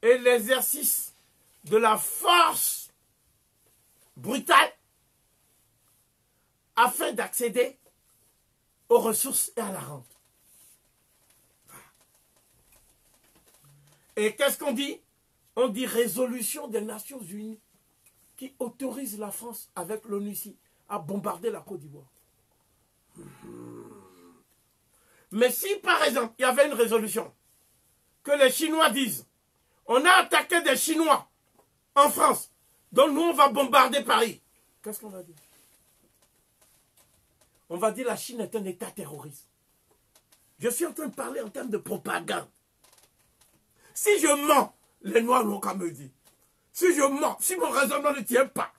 et l'exercice de la force brutale afin d'accéder aux ressources et à la rente. Et qu'est-ce qu'on dit? On dit résolution des Nations Unies qui autorise la France avec l'ONU ici à bombarder la Côte d'Ivoire. Mais si par exemple il y avait une résolution que les Chinois disent on a attaqué des Chinois en France, donc nous on va bombarder Paris, qu'est-ce qu'on va dire? On va dire la Chine est un État terroriste. Je suis en train de parler en termes de propagande. Si je mens, les Noirs n'ont qu'à me dire. Si je mens, si mon raisonnement ne tient pas.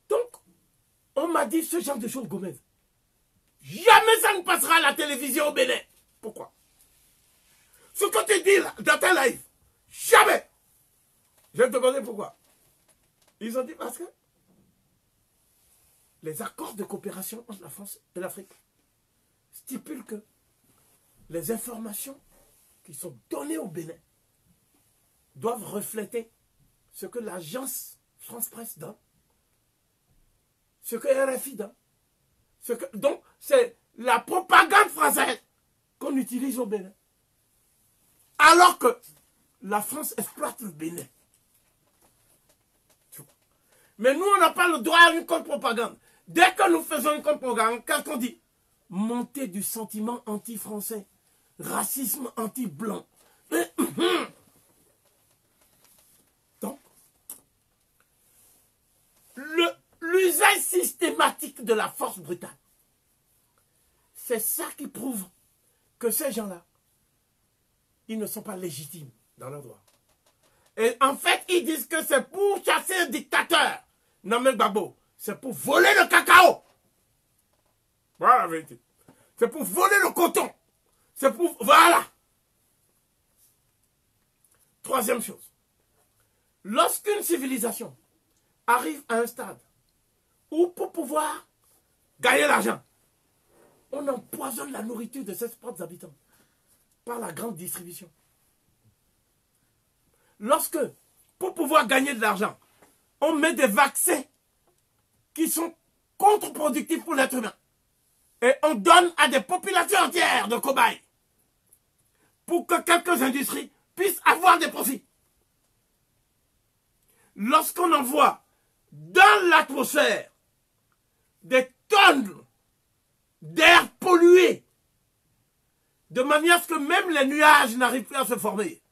Donc, on m'a dit ce genre de choses, Gomez. Jamais ça ne passera à la télévision au Bénin. Pourquoi? Ce que tu dis là, dans ta live, jamais. Je vais te demander pourquoi. Ils ont dit parce que les accords de coopération entre la France et l'Afrique stipulent que les informations qui sont données au Bénin doivent refléter ce que l'agence France Presse donne, ce que RFI donne. Donc, c'est la propagande française qu'on utilise au Bénin. Alors que la France exploite le Bénin. Mais nous, on n'a pas le droit à une contre-propagande. Dès que nous faisons une contre-propagande, qu'est-ce qu'on dit? Montée du sentiment anti-français, racisme anti-blanc. Donc, l'usage systématique de la force brutale, c'est ça qui prouve que ces gens-là, ils ne sont pas légitimes dans leurs droits. Et en fait, ils disent que c'est pour chasser un dictateur. Non mais Gbagbo, c'est pour voler le cacao. Voilà la vérité. C'est pour voler le coton. C'est pour... Voilà. Troisième chose. Lorsqu'une civilisation arrive à un stade où pour pouvoir gagner l'argent, on empoisonne la nourriture de ses propres habitants par la grande distribution. Lorsque, pour pouvoir gagner de l'argent, on met des vaccins qui sont contre-productifs pour l'être humain. Et on donne à des populations entières de cobayes pour que quelques industries puissent avoir des profits. Lorsqu'on envoie dans l'atmosphère des tonnes d'air pollué, de manière à ce que même les nuages n'arrivent plus à se former.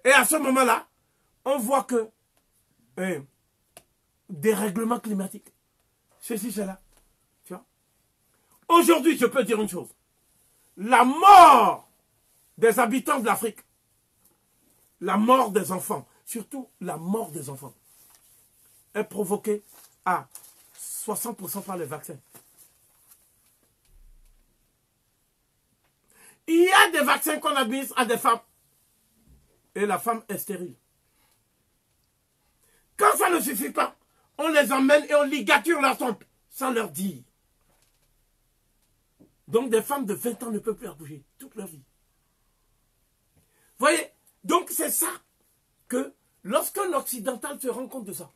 Et à ce moment-là, on voit que dérèglement climatique, ceci, cela. Tu vois? Aujourd'hui, je peux dire une chose. La mort des habitants de l'Afrique, la mort des enfants, surtout la mort des enfants, est provoquée à 60% par les vaccins. Il y a des vaccins qu'on administre à des femmes. Et la femme est stérile. Quand ça ne suffit pas, on les emmène et on ligature leur trompe, sans leur dire. Donc des femmes de 20 ans ne peuvent plus accoucher toute leur vie. Voyez, donc c'est ça que lorsqu'un occidental se rend compte de ça,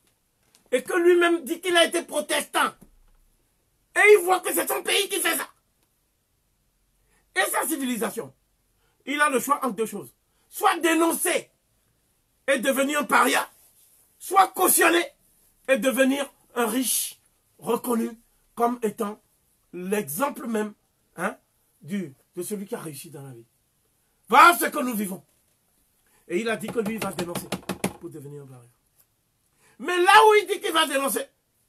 et que lui-même dit qu'il a été protestant, et il voit que c'est son pays qui fait ça, et sa civilisation, il a le choix entre deux choses. Soit dénoncer et devenir un paria, soit cautionner et devenir un riche reconnu comme étant l'exemple même de celui qui a réussi dans la vie. Voilà ce que nous vivons. Et il a dit que lui, il va dénoncer pour devenir un barrière. Mais là où il dit qu'il va dénoncer,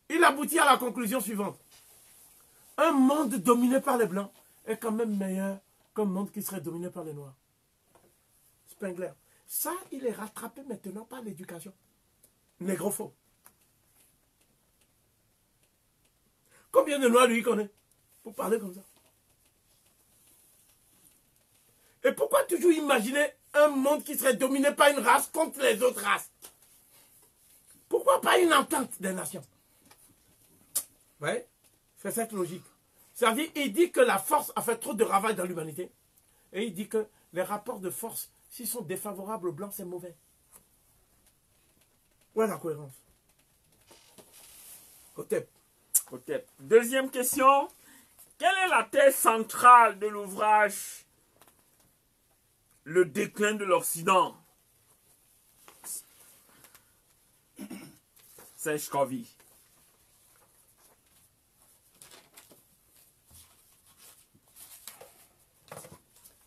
il aboutit à la conclusion suivante. Un monde dominé par les Blancs est quand même meilleur qu'un monde qui serait dominé par les Noirs. Spengler. Ça, il est rattrapé maintenant par l'éducation. Négrophobe. Combien de Noirs lui connaît pour parler comme ça? Et pourquoi toujours imaginer un monde qui serait dominé par une race contre les autres races? Pourquoi pas une entente des nations? Vous voyez? C'est cette logique. C'est-à-dire, il dit que la force a fait trop de ravages dans l'humanité. Et il dit que les rapports de force, s'ils sont défavorables aux Blancs, c'est mauvais. Où est la cohérence? Hotep. Hotep. Deuxième question. Quelle est la thèse centrale de l'ouvrage Le déclin de l'Occident? Serge Covey.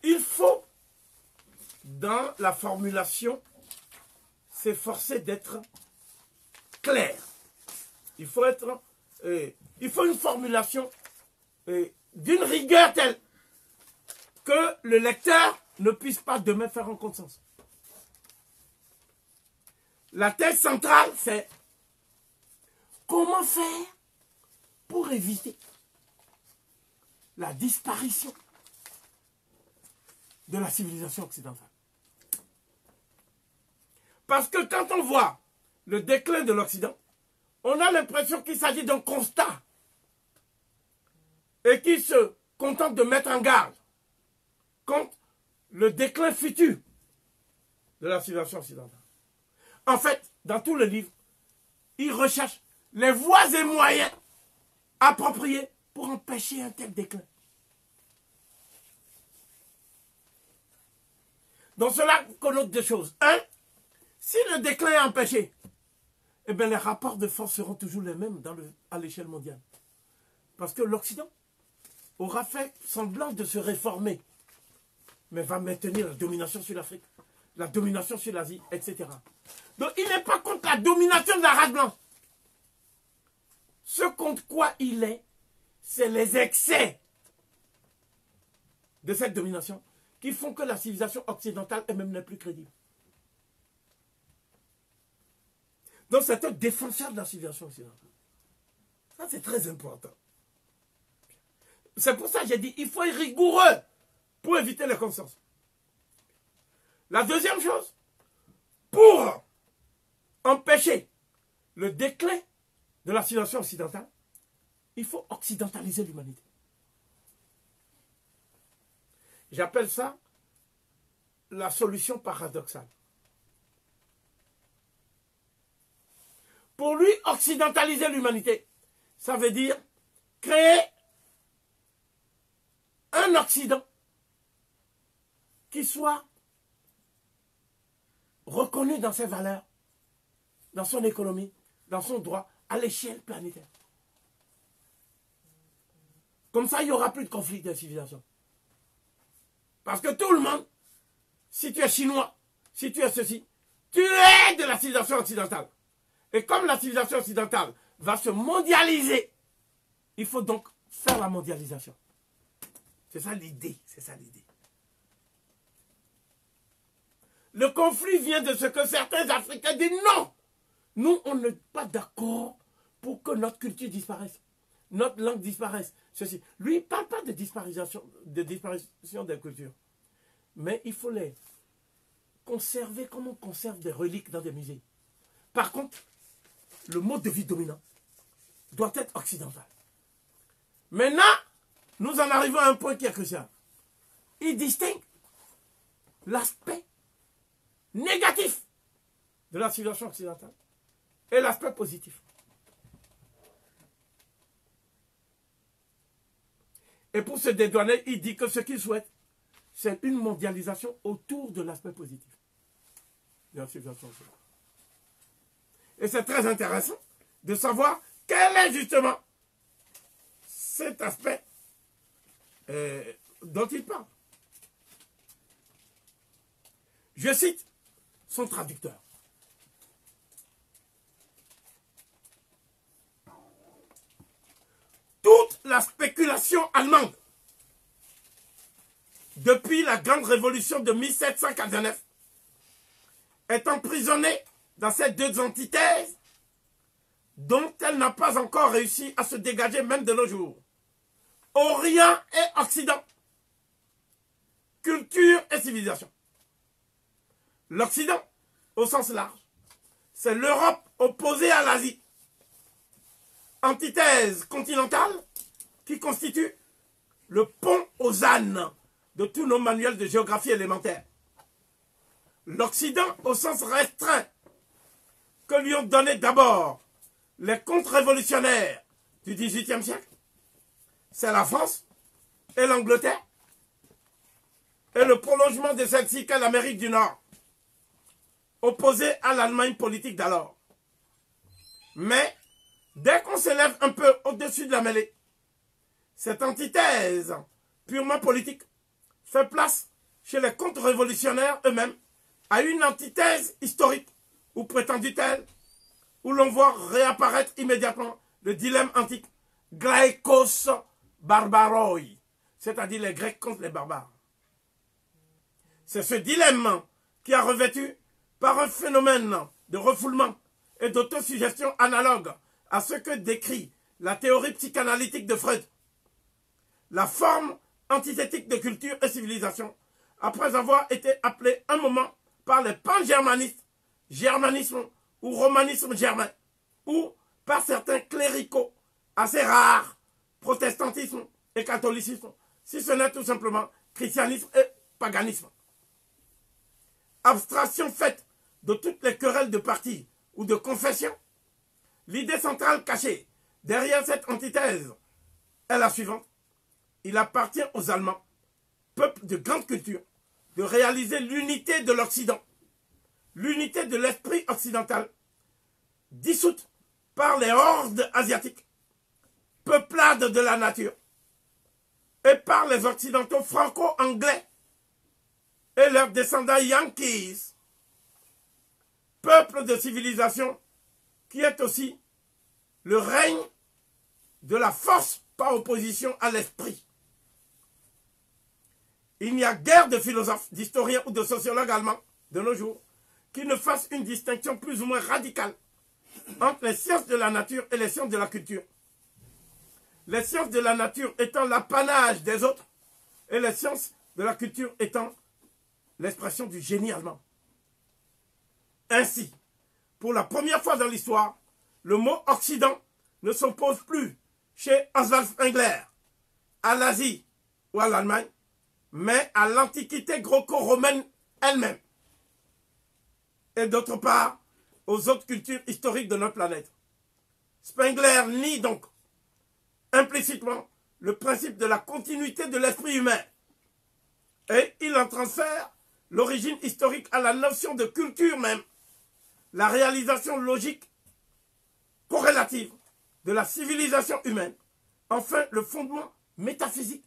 Il faut, dans la formulation, s'efforcer d'être clair. Il faut une formulation d'une rigueur telle que le lecteur ne puisse pas demain faire un contresens. La thèse centrale, c'est comment faire pour éviter la disparition de la civilisation occidentale. Parce que quand on voit le déclin de l'Occident, on a l'impression qu'il s'agit d'un constat et qu'il se contente de mettre en garde contre le déclin futur de la civilisation occidentale. En fait, dans tout le livre, il recherche les voies et moyens appropriés pour empêcher un tel déclin. Donc cela connote deux choses. Un, si le déclin est empêché, eh bien les rapports de force seront toujours les mêmes à l'échelle mondiale. Parce que l'Occident aura fait semblant de se réformer, mais va maintenir la domination sur l'Afrique, la domination sur l'Asie, etc. Donc il n'est pas contre la domination de la race blanche. Ce contre quoi il est, c'est les excès de cette domination qui font que la civilisation occidentale elle-même n'est plus crédible. Donc c'est un défenseur de la civilisation occidentale. Ça c'est très important. C'est pour ça que j'ai dit il faut être rigoureux pour éviter les consensus. La deuxième chose, pour empêcher le déclin de la civilisation occidentale, il faut occidentaliser l'humanité. J'appelle ça la solution paradoxale. Pour lui, occidentaliser l'humanité, ça veut dire créer un Occident qui soit reconnu dans ses valeurs, dans son économie, dans son droit, à l'échelle planétaire. Comme ça, il n'y aura plus de conflit de civilisation. Parce que tout le monde, si tu es chinois, si tu es ceci, tu es de la civilisation occidentale. Et comme la civilisation occidentale va se mondialiser, il faut donc faire la mondialisation. C'est ça l'idée, c'est ça l'idée. Le conflit vient de ce que certains Africains disent non. Nous, on n'est pas d'accord pour que notre culture disparaisse, notre langue disparaisse. Ceci. Lui, il ne parle pas de disparition des cultures. Mais il faut les conserver comme on conserve des reliques dans des musées. Par contre, le mode de vie dominant doit être occidental. Maintenant, nous en arrivons à un point qui est crucial. Il distingue l'aspect négatif de la civilisation occidentale et l'aspect positif. Et pour se dédouaner, il dit que ce qu'il souhaite, c'est une mondialisation autour de l'aspect positif de la civilisation occidentale. Et c'est très intéressant de savoir quel est justement cet aspect dont il parle. Je cite son traducteur. Toute la spéculation allemande, depuis la grande révolution de 1789, est emprisonnée dans ces deux antithèses dont elle n'a pas encore réussi à se dégager même de nos jours. Orient et Occident, culture et civilisation. L'Occident, au sens large, c'est l'Europe opposée à l'Asie. Antithèse continentale qui constitue le pont aux ânes de tous nos manuels de géographie élémentaire. L'Occident au sens restreint que lui ont donné d'abord les contre-révolutionnaires du XVIIIe siècle, c'est la France et l'Angleterre et le prolongement de celle-ci qu'est l'Amérique du Nord, opposée à l'Allemagne politique d'alors. Mais dès qu'on s'élève un peu au-dessus de la mêlée, cette antithèse purement politique fait place chez les contre-révolutionnaires eux-mêmes à une antithèse historique ou prétendue telle, où l'on voit réapparaître immédiatement le dilemme antique Graikos barbaroi, c'est-à-dire les Grecs contre les barbares. C'est ce dilemme qui a revêtu, par un phénomène de refoulement et d'autosuggestion analogue à ce que décrit la théorie psychanalytique de Freud, la forme antithétique de culture et civilisation, après avoir été appelée un moment par les pan-germanistes, germanisme ou romanisme germain, ou par certains cléricaux assez rares, protestantisme et catholicisme, si ce n'est tout simplement christianisme et paganisme. Abstraction faite de toutes les querelles de parti ou de confession, l'idée centrale cachée derrière cette antithèse est la suivante. Il appartient aux Allemands, peuple de grande culture, de réaliser l'unité de l'Occident, l'unité de l'esprit occidental, dissoute par les hordes asiatiques, peuplades de la nature, et par les occidentaux franco-anglais et leurs descendants yankees, peuple de civilisation qui est aussi le règne de la force par opposition à l'esprit. Il n'y a guère de philosophes, d'historiens ou de sociologues allemands de nos jours qui ne fassent une distinction plus ou moins radicale entre les sciences de la nature et les sciences de la culture. Les sciences de la nature étant l'apanage des autres et les sciences de la culture étant l'expression du génie allemand. Ainsi, pour la première fois dans l'histoire, le mot Occident ne s'oppose plus chez Oswald Spengler à l'Asie ou à l'Allemagne, mais à l'Antiquité gréco-romaine elle-même. Et d'autre part, aux autres cultures historiques de notre planète. Spengler nie donc implicitement le principe de la continuité de l'esprit humain. Et il en transfère l'origine historique à la notion de culture même, la réalisation logique corrélative de la civilisation humaine, enfin le fondement métaphysique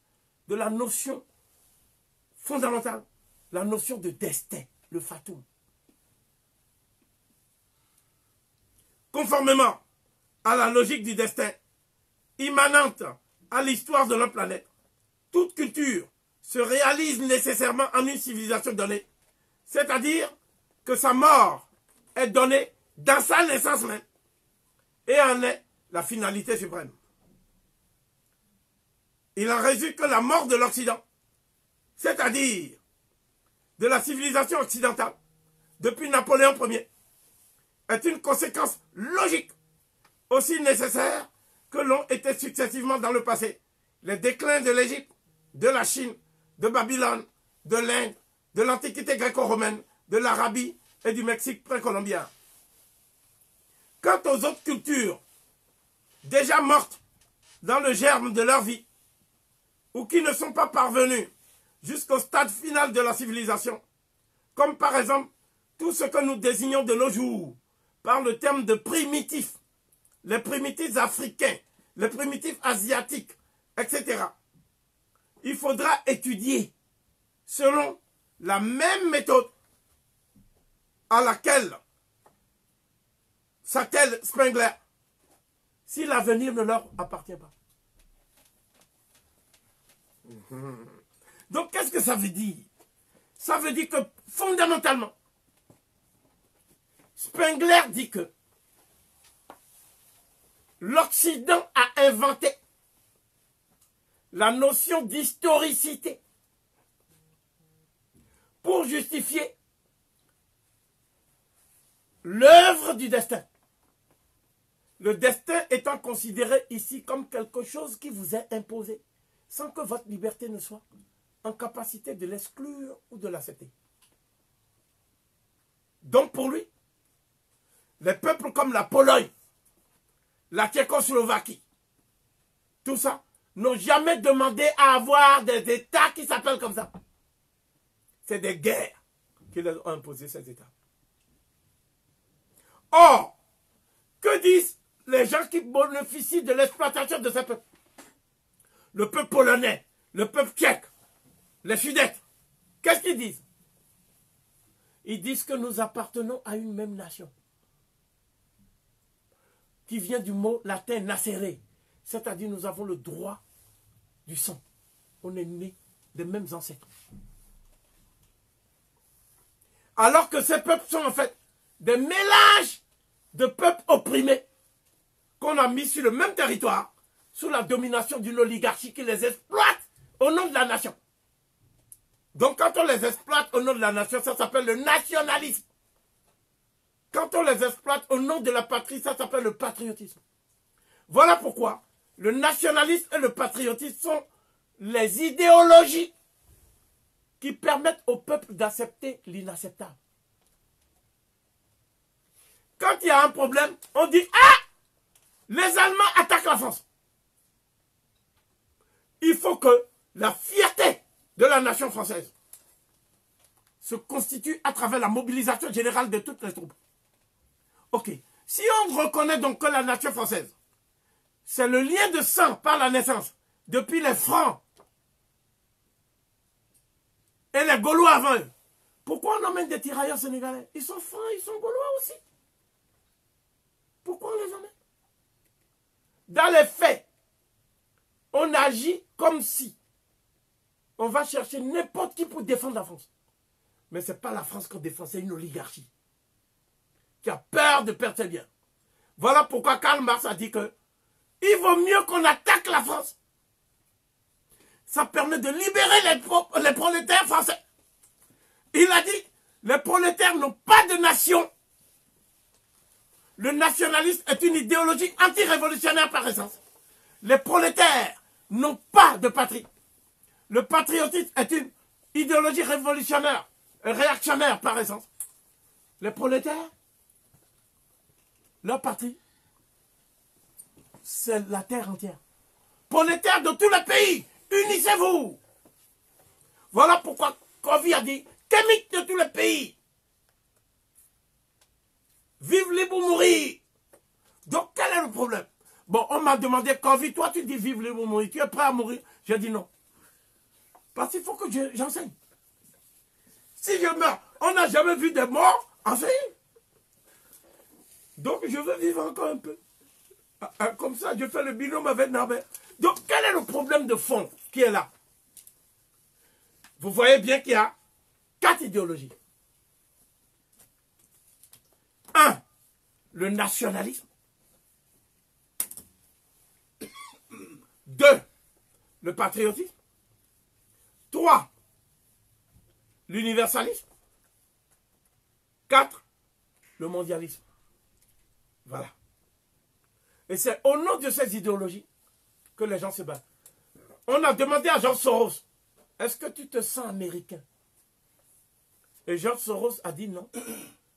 de la notion fondamentale, la notion de destin, le fatum. Conformément à la logique du destin, immanente à l'histoire de notre planète, toute culture se réalise nécessairement en une civilisation donnée, c'est-à-dire que sa mort est donnée dans sa naissance même, et en est la finalité suprême. Il en résulte que la mort de l'Occident, c'est-à-dire de la civilisation occidentale, depuis Napoléon Ier, est une conséquence logique, aussi nécessaire que l'ont été successivement dans le passé les déclins de l'Égypte, de la Chine, de Babylone, de l'Inde, de l'Antiquité gréco-romaine, de l'Arabie et du Mexique précolombien. Quant aux autres cultures, déjà mortes dans le germe de leur vie, ou qui ne sont pas parvenues jusqu'au stade final de la civilisation, comme par exemple tout ce que nous désignons de nos jours par le terme de primitifs, les primitifs africains, les primitifs asiatiques, etc. Il faudra étudier selon la même méthode à laquelle s'attelle Spengler si l'avenir ne leur appartient pas? Donc, qu'est-ce que ça veut dire? Ça veut dire que, fondamentalement, Spengler dit que l'Occident a inventé la notion d'historicité pour justifier l'œuvre du destin. Le destin étant considéré ici comme quelque chose qui vous est imposé, sans que votre liberté ne soit en capacité de l'exclure ou de l'accepter. Donc pour lui, les peuples comme la Pologne, la Tchécoslovaquie, tout ça, n'ont jamais demandé à avoir des États qui s'appellent comme ça. C'est des guerres qui leur ont imposé ces États. Or, que disent les gens qui bénéficient de l'exploitation de ces peuples? Le peuple polonais, le peuple tchèque, les Sudètes, qu'est-ce qu'ils disent? Ils disent que nous appartenons à une même nation, qui vient du mot latin nacere, c'est-à-dire nous avons le droit du sang. On est nés des mêmes ancêtres. Alors que ces peuples sont en fait des mélanges de peuples opprimés qu'on a mis sur le même territoire, sous la domination d'une oligarchie qui les exploite au nom de la nation. Donc quand on les exploite au nom de la nation, ça s'appelle le nationalisme. Quand on les exploite au nom de la patrie, ça s'appelle le patriotisme. Voilà pourquoi le nationalisme et le patriotisme sont les idéologies qui permettent au peuple d'accepter l'inacceptable. Quand il y a un problème, on dit « Ah, les Allemands attaquent la France ». Il faut que la fierté de la nation française se constitue à travers la mobilisation générale de toutes les troupes. Ok, si on reconnaît donc que la nation française, c'est le lien de sang par la naissance, depuis les Francs et les Gaulois avant eux, pourquoi on emmène des tirailleurs sénégalais? Ils sont Francs, ils sont Gaulois aussi. Pourquoi on les emmène? Dans les faits, on agit comme si on va chercher n'importe qui pour défendre la France. Mais ce n'est pas la France qu'on défend, c'est une oligarchie qui a peur de perdre ses biens. Voilà pourquoi Karl Marx a dit que il vaut mieux qu'on attaque la France. Ça permet de libérer les prolétaires français. Il a dit, les prolétaires n'ont pas de nation. Le nationalisme est une idéologie anti-révolutionnaire par essence. Les prolétaires n'ont pas de patrie. Le patriotisme est une idéologie révolutionnaire, réactionnaire par essence. Les prolétaires, leur patrie, c'est la terre entière. Prolétaires de tous les pays, unissez-vous. Voilà pourquoi Covey a dit, kémiques de tous les pays, vive libre ou mourir. Donc quel est le problème? Bon, on m'a demandé, Covey, toi tu dis vive libre ou mourir, tu es prêt à mourir? J'ai dit non. Parce qu'il faut que j'enseigne. Si je meurs, on n'a jamais vu des morts enseigner. Donc je veux vivre encore un peu. Comme ça, je fais le binôme avec Norbert. Donc quel est le problème de fond qui est là? Vous voyez bien qu'il y a 4 idéologies. 1. Le nationalisme. 2. Le patriotisme. 3. L'universalisme. 4. Le mondialisme. Voilà. Et c'est au nom de ces idéologies que les gens se battent. On a demandé à George Soros, est-ce que tu te sens américain? Et George Soros a dit non.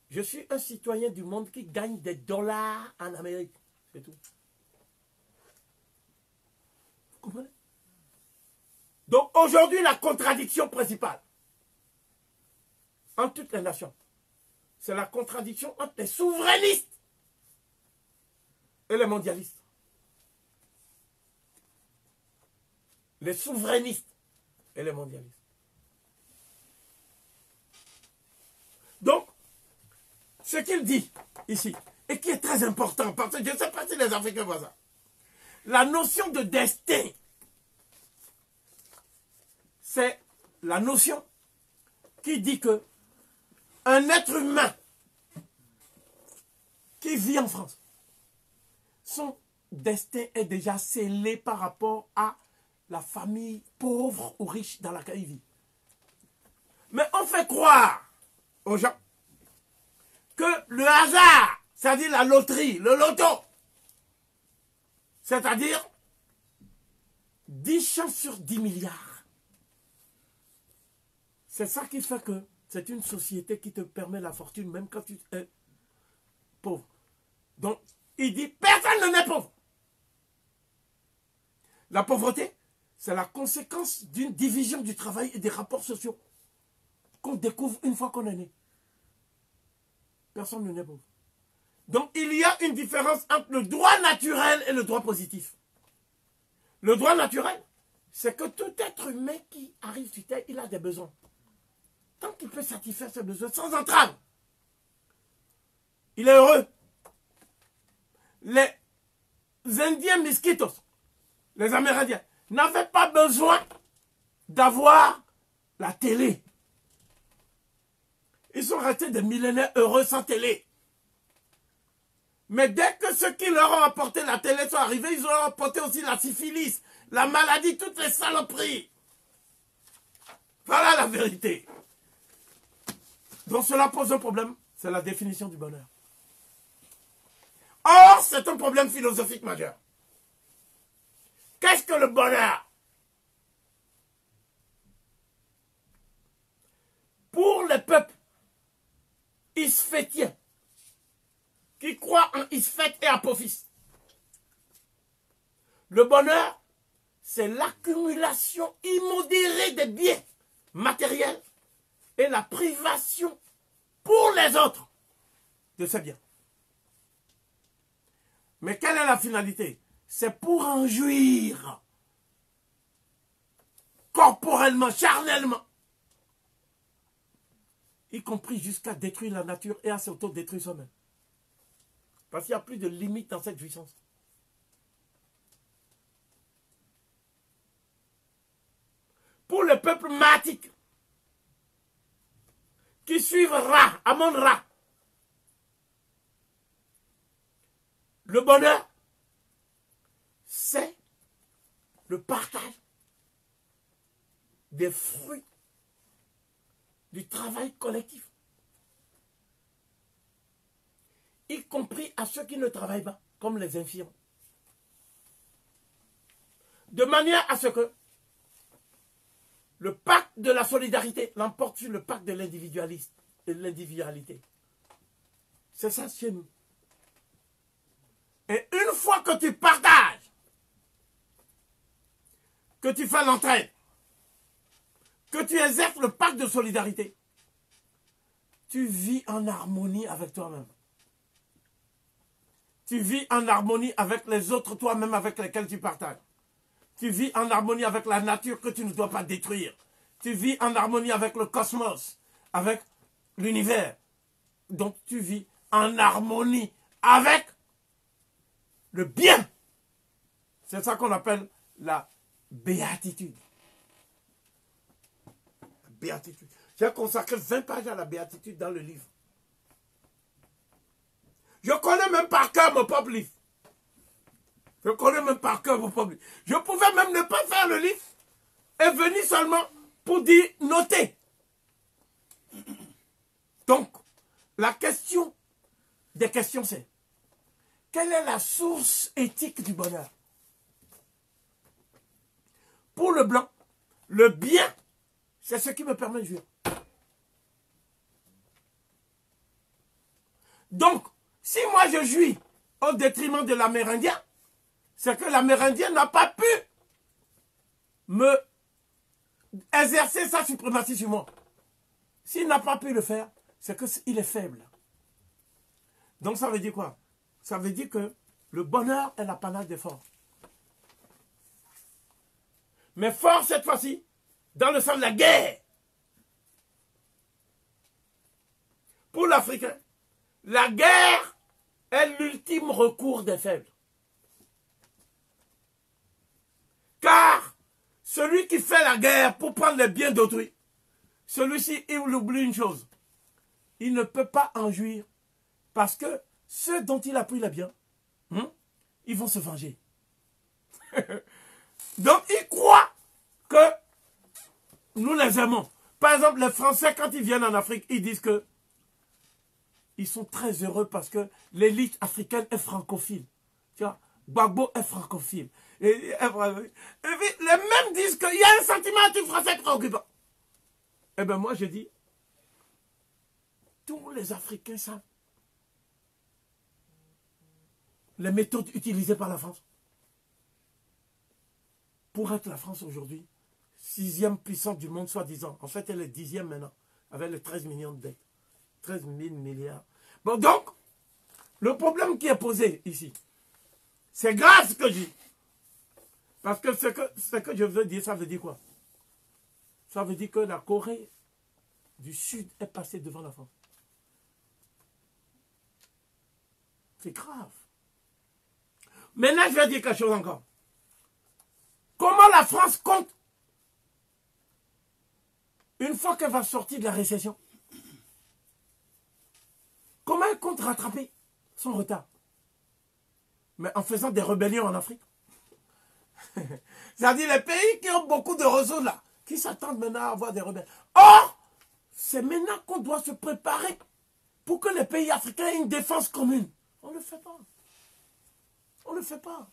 Je suis un citoyen du monde qui gagne des dollars en Amérique. C'est tout. Vous comprenez? Donc aujourd'hui, la contradiction principale entre toutes les nations, c'est la contradiction entre les souverainistes et les mondialistes. Les souverainistes et les mondialistes. Donc, ce qu'il dit ici, et qui est très important, parce que je ne sais pas si les Africains voient ça. La notion de destin, c'est la notion qui dit que un être humain qui vit en France, son destin est déjà scellé par rapport à la famille pauvre ou riche dans laquelle il vit. Mais on fait croire aux gens que le hasard, c'est-à-dire la loterie, le loto, c'est-à-dire 10 chances sur 10 milliards. C'est ça qui fait que c'est une société qui te permet la fortune même quand tu es pauvre. Donc, il dit, personne n'est pauvre. La pauvreté, c'est la conséquence d'une division du travail et des rapports sociaux qu'on découvre une fois qu'on est né. Personne n'est pauvre. Donc, il y a une différence entre le droit naturel et le droit positif. Le droit naturel, c'est que tout être humain qui arrive sur Terre, il a des besoins. Tant qu'il peut satisfaire ses besoins sans entrave, il est heureux. Les Indiens Miskitos, les Amérindiens, n'avaient pas besoin d'avoir la télé. Ils sont restés des millénaires heureux sans télé. Mais dès que ceux qui leur ont apporté la télé sont arrivés, ils ont apporté aussi la syphilis, la maladie, toutes les saloperies. Voilà la vérité. Donc cela pose un problème, c'est la définition du bonheur. Or, c'est un problème philosophique majeur. Qu'est-ce que le bonheur? Pour les peuples isphétiens, qui croient en Isphète et Apophis, le bonheur, c'est l'accumulation immodérée des biens matériels et la privation pour les autres de ces biens. Mais quelle est la finalité? C'est pour en jouir corporellement, charnellement, y compris jusqu'à détruire la nature et à s'auto-détruire soi-même. Parce qu'il n'y a plus de limite dans cette jouissance. Pour le peuple matique, qui suivent Ra, Amon-Ra, le bonheur, c'est le partage des fruits du travail collectif. Y compris à ceux qui ne travaillent pas, comme les infirmes. De manière à ce que le pacte de la solidarité l'emporte sur le pacte de l'individualisme et de l'individualité. C'est ça chez nous. Et une fois que tu partages, que tu fais l'entraide, que tu exerces le pacte de solidarité, tu vis en harmonie avec toi-même. Tu vis en harmonie avec les autres toi-même avec lesquels tu partages. Tu vis en harmonie avec la nature que tu ne dois pas détruire. Tu vis en harmonie avec le cosmos, avec l'univers. Donc tu vis en harmonie avec le bien. C'est ça qu'on appelle la béatitude. La béatitude. J'ai consacré 20 pages à la béatitude dans le livre. Je connais même par cœur mon propre livre. Je connais même par cœur mon propre livre. Je pouvais même ne pas faire le livre et venir seulement pour dire noter. Donc, la question des questions, c'est quelle est la source éthique du bonheur? Pour le blanc, le bien, c'est ce qui me permet de jouir. Donc, si moi je jouis au détriment de l'Amérindien, c'est que l'Amérindien n'a pas pu me exercer sa suprématie sur moi. S'il n'a pas pu le faire, c'est qu'il est faible. Donc ça veut dire quoi? Ça veut dire que le bonheur est l'apanage des forts. Mais fort cette fois-ci, dans le sens de la guerre. Pour l'Africain, La guerre est l'ultime recours des faibles. Car celui qui fait la guerre pour prendre les biens d'autrui, celui-ci, il oublie une chose. Il ne peut pas en jouir parce que ceux dont il a pris les biens, ils vont se venger. Donc, il croit que nous les aimons. Par exemple, les Français, quand ils viennent en Afrique, ils disent que ils sont très heureux parce que l'élite africaine est francophile. Tu vois, Gbagbo est francophile. Et les mêmes disent qu'il y a un sentiment anti-français préoccupant. Eh bien, moi, je dis, tous les Africains savent les méthodes utilisées par la France. Pour être la France aujourd'hui, 6e puissance du monde, soi-disant. En fait, elle est 10e maintenant, avec les 13 millions de dettes. 13 000 milliards. Bon, donc, le problème qui est posé ici, c'est grave ce que je dis. Parce que ce que je veux dire, ça veut dire quoi? Ça veut dire que la Corée du Sud est passée devant la France. C'est grave. Maintenant, je vais dire quelque chose encore. Comment la France compte, une fois qu'elle va sortir de la récession, comment elle compte rattraper son retard? Mais en faisant des rébellions en Afrique. C'est-à-dire les pays qui ont beaucoup de ressources là, qui s'attendent maintenant à avoir des rebelles. Or, c'est maintenant qu'on doit se préparer pour que les pays africains aient une défense commune. On ne le fait pas. On ne le fait pas.